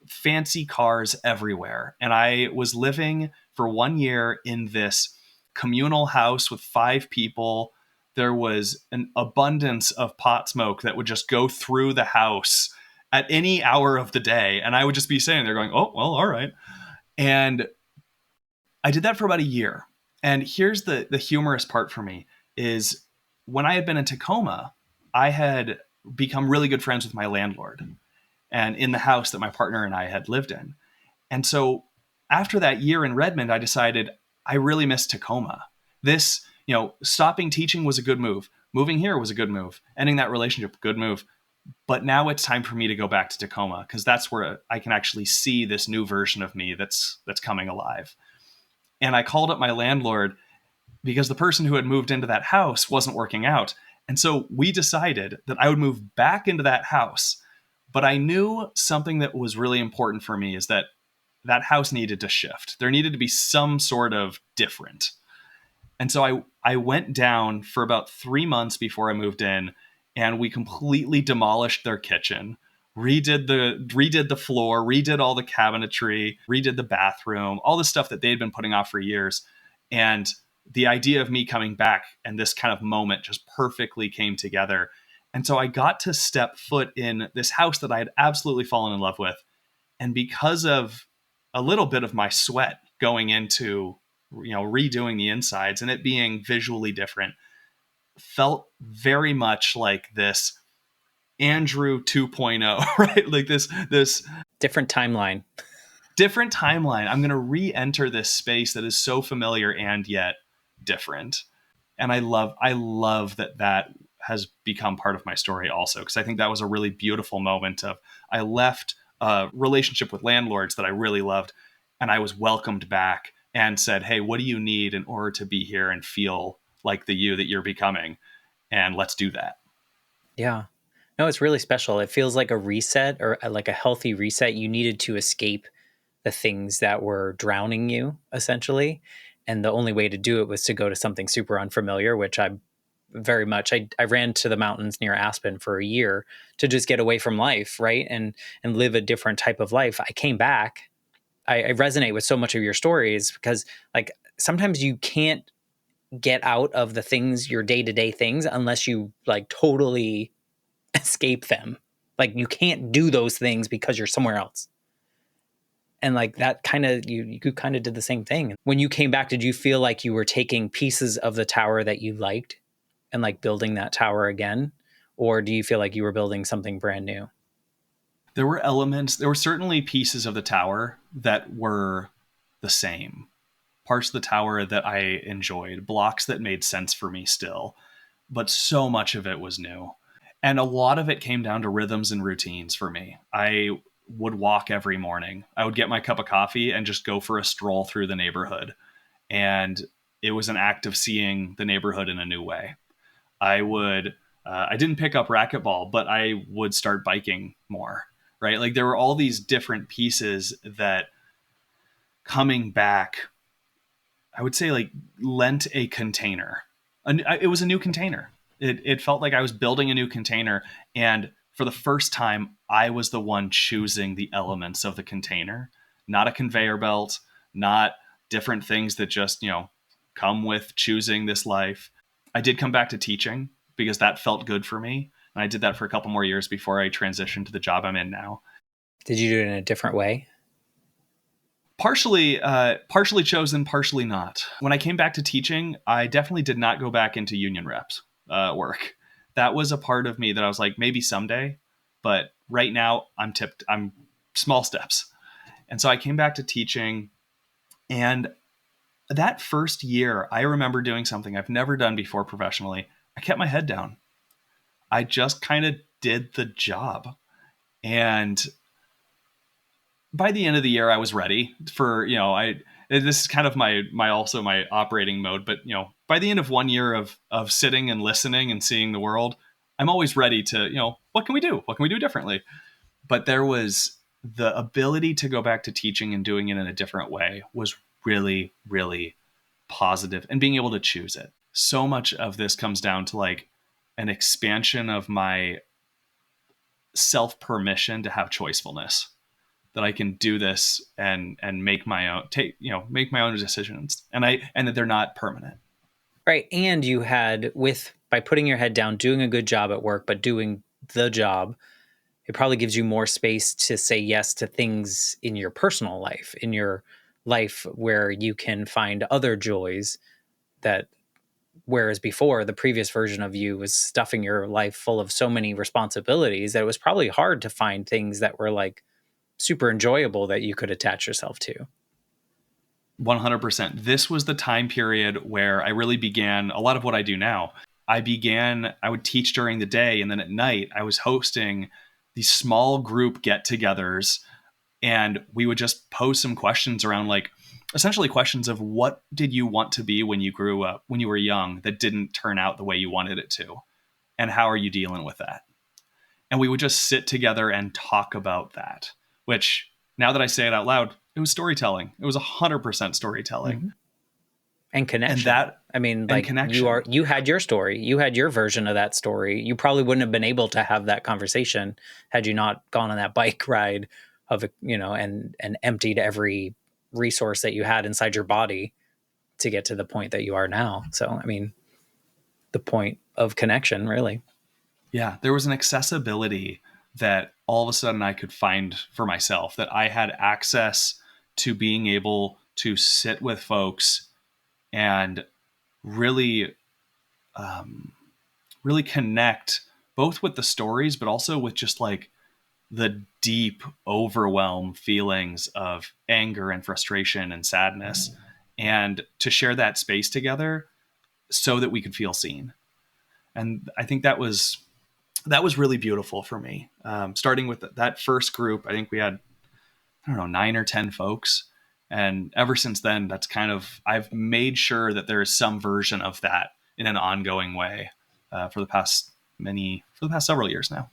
fancy cars everywhere. And I was living for 1 year in this communal house with 5 people. There was an abundance of pot smoke that would just go through the house at any hour of the day. And I would just be sitting there going, oh, well, all right. And I did that for about a year. And here's the humorous part for me is when I had been in Tacoma, I had become really good friends with my landlord and in the house that my partner and I had lived in. And so after that year in Redmond, I decided I really miss Tacoma. This, stopping teaching was a good move. Moving here was a good move. Ending that relationship, good move. But now it's time for me to go back to Tacoma because that's where I can actually see this new version of me that's coming alive. And I called up my landlord because the person who had moved into that house wasn't working out. And so we decided that I would move back into that house. But I knew something that was really important for me is that that house needed to shift. There needed to be some sort of different. And so I went down for about 3 months before I moved in, and we completely demolished their kitchen, redid the floor, redid all the cabinetry, redid the bathroom, all the stuff that they'd been putting off for years. And the idea of me coming back and this kind of moment just perfectly came together. And so I got to step foot in this house that I had absolutely fallen in love with. And because of a little bit of my sweat going into, redoing the insides and it being visually different, felt very much like this Andrew 2.0, right? Like this Different timeline. different timeline. I'm going to re-enter this space that is so familiar and yet different. And I love that has become part of my story also, because I think that was a really beautiful moment of I left a relationship with landlords that I really loved and I was welcomed back and said, hey, what do you need in order to be here and feel like the you that you're becoming? And let's do that. Yeah. No, it's really special. It feels like a reset or like a healthy reset. You needed to escape the things that were drowning you, essentially. And the only way to do it was to go to something super unfamiliar, which I very much I ran to the mountains near Aspen for a year to just get away from life, right? And live a different type of life. I came back. I resonate with so much of your stories because like sometimes you can't get out of the things, your day-to-day things, unless you like totally escape them. Like you can't do those things because you're somewhere else. And like that kind of you kind of did the same thing. When you came back, did you feel like you were taking pieces of the tower that you liked and like building that tower again? Or do you feel like you were building something brand new? There were certainly pieces of the tower that were the same. Parts of the tower that I enjoyed, blocks that made sense for me still, but so much of it was new. And a lot of it came down to rhythms and routines for me. I would walk every morning. I would get my cup of coffee and just go for a stroll through the neighborhood. And it was an act of seeing the neighborhood in a new way. I didn't pick up racquetball, but I would start biking more, right? Like there were all these different pieces that coming back, I would say like lent a container. It was a new container. It felt like I was building a new container. And for the first time, I was the one choosing the elements of the container, not a conveyor belt, not different things that just, come with choosing this life. I did come back to teaching because that felt good for me. And I did that for a couple more years before I transitioned to the job I'm in now. Did you do it in a different way? Partially chosen, partially not. When I came back to teaching, I definitely did not go back into union reps work. That was a part of me that I was like, maybe someday, but right now I'm small steps. And so I came back to teaching, and that first year, I remember doing something I've never done before professionally. I kept my head down. I just kind of did the job. And by the end of the year, I was ready for, this is kind of my operating mode, but by the end of 1 year of sitting and listening and seeing the world, I'm always ready to, what can we do? What can we do differently? But there was the ability to go back to teaching and doing it in a different way was really, really positive, and being able to choose it. So much of this comes down to like an expansion of my self permission to have choicefulness, that I can do this and make my own make my own decisions, and that they're not permanent. Right. And you had, with by putting your head down, doing a good job at work, but doing the job, it probably gives you more space to say yes to things in your personal life, in your life where you can find other joys that, whereas before the previous version of you was stuffing your life full of so many responsibilities that it was probably hard to find things that were like super enjoyable that you could attach yourself to. 100%. This was the time period where I really began a lot of what I do now. I would teach during the day, and then at night I was hosting these small group get-togethers, and we would just pose some questions around, like, essentially questions of what did you want to be when you grew up, when you were young, that didn't turn out the way you wanted it to, and how are you dealing with that? And we would just sit together and talk about that, which, now that I say it out loud, it was storytelling. It was 100% storytelling. Mm-hmm. And And connection. that, I mean, and like, connection. you had your story, you had your version of that story. You probably wouldn't have been able to have that conversation had you not gone on that bike ride of, and emptied every resource that you had inside your body to get to the point that you are now. So, I mean, the point of connection, really. Yeah, there was an accessibility that all of a sudden I could find for myself, that I had access to being able to sit with folks and really, really connect, both with the stories, but also with just like the deep overwhelm feelings of anger and frustration and sadness, and to share that space together so that we could feel seen. And I think that was really beautiful for me. Starting with that first group, I think we had, I don't know, 9 or 10 folks. And ever since then, that's kind of, I've made sure that there is some version of that in an ongoing way for the past several years now.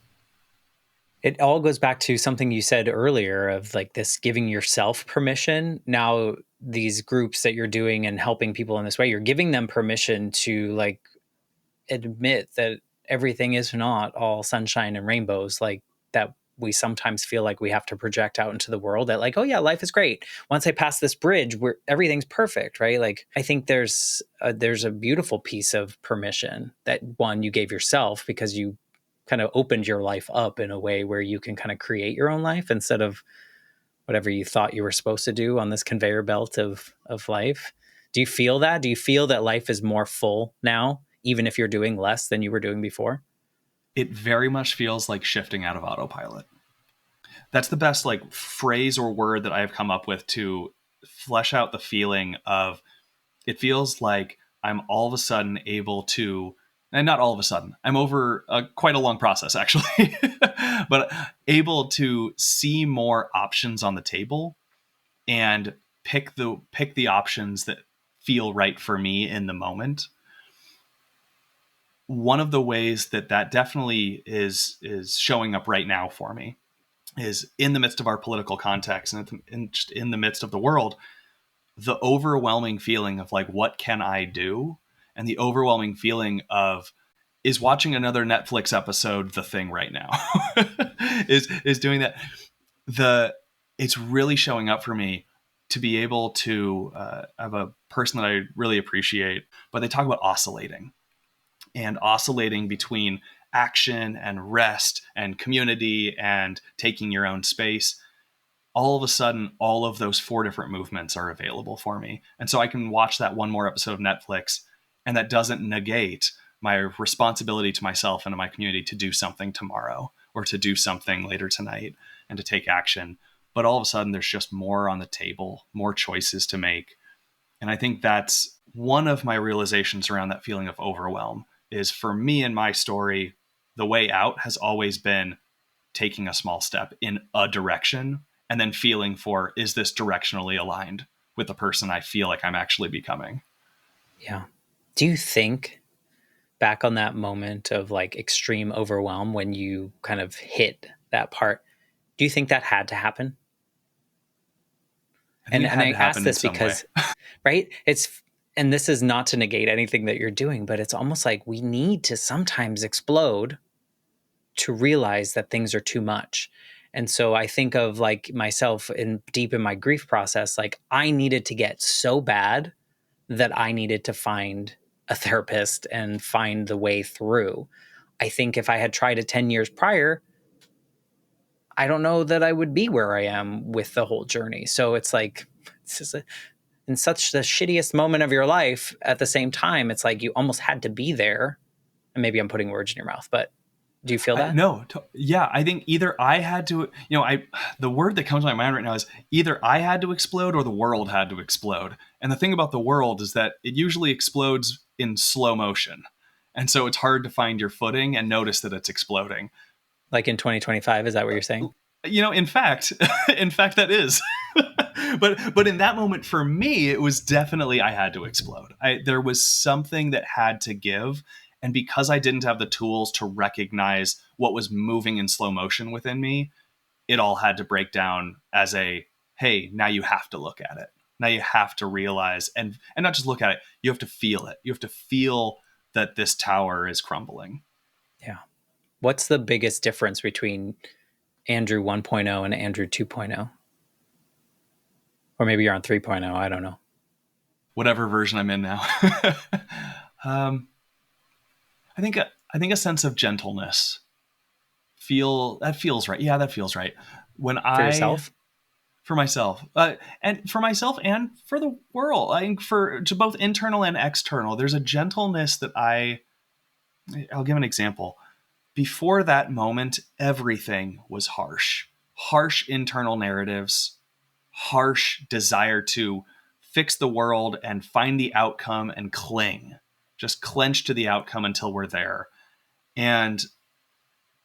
It all goes back to something you said earlier of like this giving yourself permission. Now, these groups that you're doing and helping people in this way, you're giving them permission to like admit that everything is not all sunshine and rainbows, like that we sometimes feel like we have to project out into the world that like, oh yeah, life is great. Once I pass this bridge, where everything's perfect, right? Like, I think there's a beautiful piece of permission that, one, you gave yourself because you kind of opened your life up in a way where you can kind of create your own life instead of whatever you thought you were supposed to do on this conveyor belt of life. Do you feel that? Do you feel that life is more full now, even if you're doing less than you were doing before? It very much feels like shifting out of autopilot. That's the best like phrase or word that I have come up with to flesh out the feeling of, it feels like I'm all of a sudden able to, and not all of a sudden, I'm over quite a long process actually, but able to see more options on the table and pick the options that feel right for me in the moment. One of the ways that definitely is showing up right now for me is in the midst of our political context, and just in the midst of the world, the overwhelming feeling of like, what can I do? And the overwhelming feeling of, is watching another Netflix episode the thing right now? is doing that. It's really showing up for me to be able to have a person that I really appreciate, but they talk about oscillating, and oscillating between action and rest and community and taking your own space, all of a sudden, all of those four different movements are available for me. And so I can watch that one more episode of Netflix, and that doesn't negate my responsibility to myself and to my community to do something tomorrow or to do something later tonight and to take action. But all of a sudden, there's just more on the table, more choices to make. And I think that's one of my realizations around that feeling of overwhelm is, for me in my story, the way out has always been taking a small step in a direction and then feeling for, is this directionally aligned with the person I feel like I'm actually becoming? Yeah. Do you think back on that moment of like extreme overwhelm when you kind of hit that part, do you think that had to happen? I think And it and had I to ask happen in this some way. because, right? It's and this is not to negate anything that you're doing, but it's almost like we need to sometimes explode to realize that things are too much. And so I think of like myself in deep in my grief process, like I needed to get so bad that I needed to find a therapist and find the way through. I think if I had tried it 10 years prior, I don't know that I would be where I am with the whole journey. So it's like, it's just in such the shittiest moment of your life, at the same time, it's like you almost had to be there. And maybe I'm putting words in your mouth, but do you feel that? No, yeah, I think either I had to, the word that comes to my mind right now is either I had to explode or the world had to explode. And the thing about the world is that it usually explodes in slow motion. And so it's hard to find your footing and notice that it's exploding. Like in 2025, is that what you're saying? In fact, in fact, that is. But in that moment for me, it was definitely I had to explode. There was something that had to give, and because I didn't have the tools to recognize what was moving in slow motion within me, it all had to break down as a, hey, now you have to look at it. Now you have to realize and not just look at it. You have to feel it. You have to feel that this tower is crumbling. Yeah. What's the biggest difference between Andrew 1.0 and Andrew 2.0? Or maybe you're on 3.0. I don't know. Whatever version I'm in now. um, I think a sense of gentleness. That feels right. Yeah, that feels right. When For I yourself? For myself, and for myself and for the world, I think for to both internal and external, there's a gentleness that I'll give an example. Before that moment, everything was harsh internal narratives, harsh desire to fix the world and find the outcome and cling, just clench to the outcome until we're there. And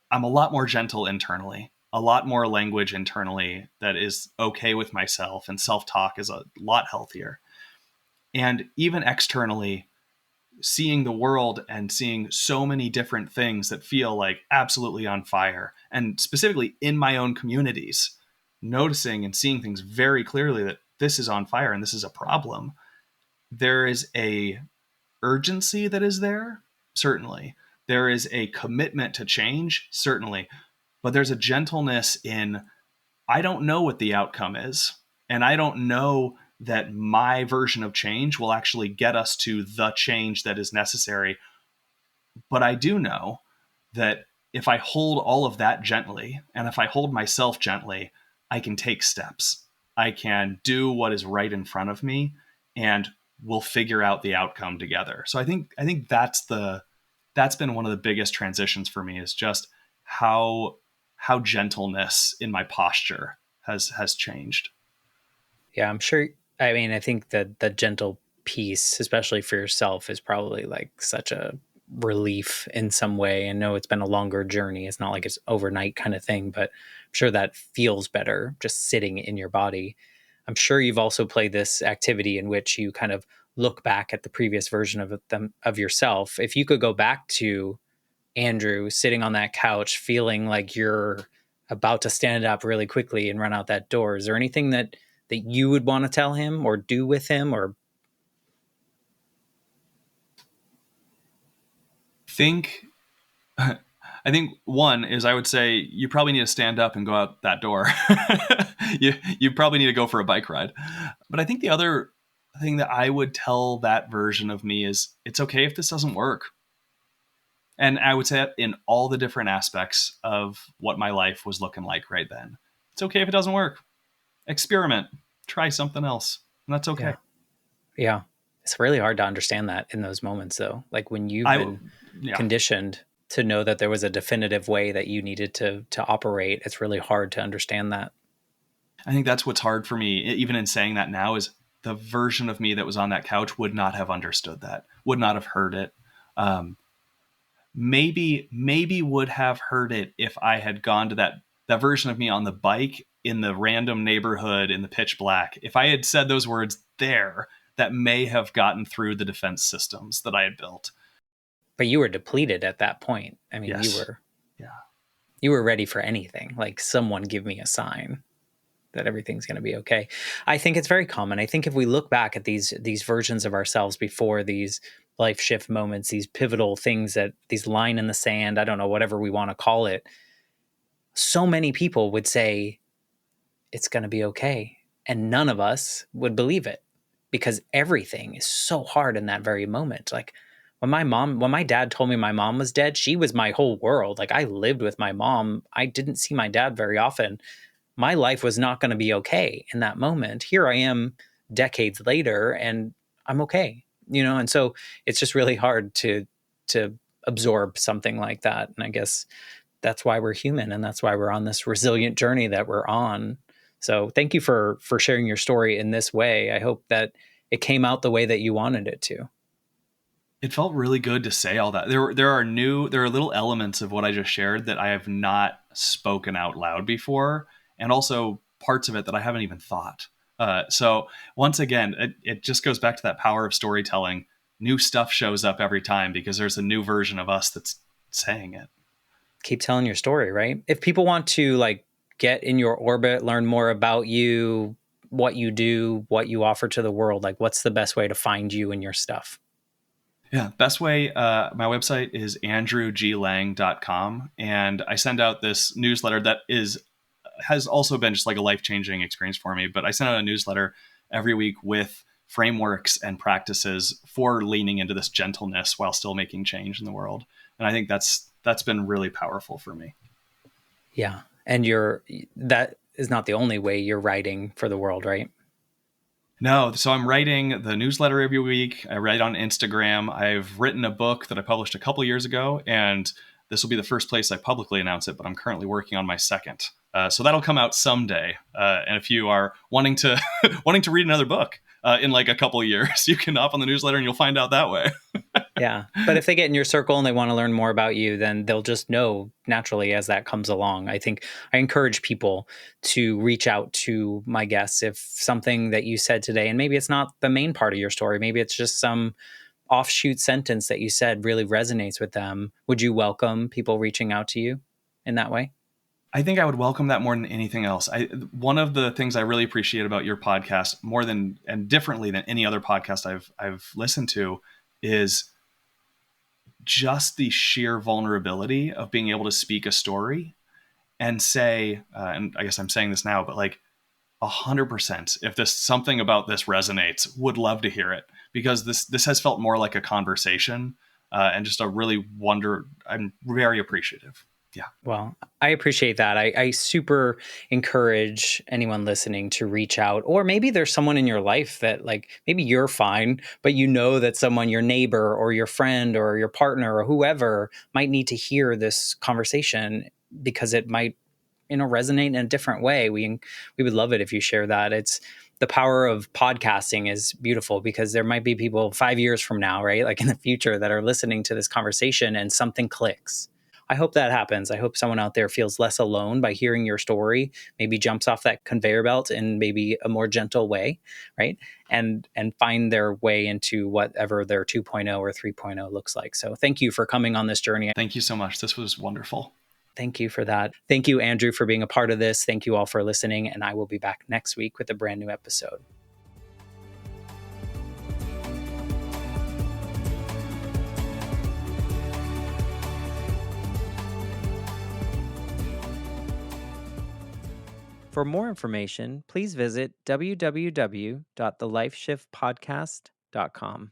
I'm a lot more gentle internally, a lot more language internally that is okay with myself, and self talk is a lot healthier. And even externally, seeing the world and seeing so many different things that feel like absolutely on fire, and specifically in my own communities, noticing and seeing things very clearly that this is on fire and this is a problem. There is a urgency that is there, certainly. There is a commitment to change, certainly. But there's a gentleness in, I don't know what the outcome is. And I don't know that my version of change will actually get us to the change that is necessary. But I do know that if I hold all of that gently, and if I hold myself gently, I can take steps. I can do what is right in front of me, and we'll figure out the outcome together. So I think that's been one of the biggest transitions for me, is just how gentleness in my posture has changed. Yeah, I'm sure. I mean, I think that the gentle piece, especially for yourself, is probably like such a relief in some way. I know it's been a longer journey. It's not like it's overnight kind of thing, but I'm sure that feels better just sitting in your body. I'm sure you've also played this activity in which you kind of look back at the previous version of yourself. If you could go back to Andrew sitting on that couch feeling like you're about to stand up really quickly and run out that door, is there anything that you would want to tell him or do with him? Or Think I think one is, I would say you probably need to stand up and go out that door. You probably need to go for a bike ride. But I think the other thing that I would tell that version of me is, it's okay if this doesn't work. And I would say that in all the different aspects of what my life was looking like right then. It's okay if it doesn't work. Experiment. Try something else. And that's okay. Yeah. Yeah. It's really hard to understand that in those moments, though. Like when you've I, been yeah, conditioned to know that there was a definitive way that you needed to operate, it's really hard to understand that. I think that's what's hard for me, even in saying that now, is the version of me that was on that couch would not have understood that, would not have heard it. Um, maybe would have heard it if I had gone to that version of me on the bike in the random neighborhood in the pitch black. If I had said those words there, that may have gotten through the defense systems that I had built. But you were depleted at that point. I mean, Yes. Yeah. you were ready for anything. Like someone give me a sign that everything's going to be okay. I think it's very common. I think if we look back at these versions of ourselves before these life shift moments, these pivotal things, that these line in the sand, I don't know, whatever we want to call it, so many people would say it's going to be okay, and none of us would believe it because everything is so hard in that very moment. Like when my dad told me my mom was dead, she was my whole world. Like I lived with my mom. I didn't see my dad very often. My life was not going to be okay in that moment. Here I am decades later and I'm okay, and so it's just really hard to absorb something like that. And I guess that's why we're human and that's why we're on this resilient journey that we're on. So thank you for sharing your story in this way. I hope that it came out the way that you wanted it to. It felt really good to say all that. There are little elements of what I just shared that I have not spoken out loud before, and also parts of it that I haven't even thought. So once again, it just goes back to that power of storytelling. New stuff shows up every time because there's a new version of us that's saying it. Keep telling your story, right? If people want to like get in your orbit, learn more about you, what you do, what you offer to the world, like what's the best way to find you and your stuff? Yeah, best way, my website is andrewglang.com. And I send out this newsletter that has also been just like a life-changing experience for me. But I send out a newsletter every week with frameworks and practices for leaning into this gentleness while still making change in the world. And I think that's been really powerful for me. Yeah. And that is not the only way you're writing for the world, right? No, so I'm writing the newsletter every week. I write on Instagram. I've written a book that I published a couple years ago, and this will be the first place I publicly announce it. But I'm currently working on my second, so that'll come out someday. And if you are wanting to wanting to read another book in like a couple of years, you can hop on the newsletter and you'll find out that way. Yeah. But if they get in your circle and they want to learn more about you, then they'll just know naturally as that comes along. I think I encourage people to reach out to my guests if something that you said today, and maybe it's not the main part of your story, maybe it's just some offshoot sentence that you said really resonates with them. Would you welcome people reaching out to you in that way? I think I would welcome that more than anything else. One of the things I really appreciate about your podcast, more than and differently than any other podcast I've listened to, is just the sheer vulnerability of being able to speak a story and say, and I guess I'm saying this now, but like 100%, if this something about this resonates, would love to hear it, because this has felt more like a conversation, and just a really wonder. I'm very appreciative. Yeah. Well, I appreciate that. I super encourage anyone listening to reach out, or maybe there's someone in your life that, like, maybe you're fine, but you know that someone, your neighbor or your friend or your partner or whoever, might need to hear this conversation because it might, resonate in a different way. We would love it if you share that. It's the power of podcasting is beautiful because there might be people 5 years from now, right? Like in the future, that are listening to this conversation and something clicks. I hope that happens. I hope someone out there feels less alone by hearing your story, maybe jumps off that conveyor belt in maybe a more gentle way, right? And find their way into whatever their 2.0 or 3.0 looks like. So thank you for coming on this journey. Thank you so much. This was wonderful. Thank you for that. Thank you, Andrew, for being a part of this. Thank you all for listening. And I will be back next week with a brand new episode. For more information, please visit www.thelifeshiftpodcast.com.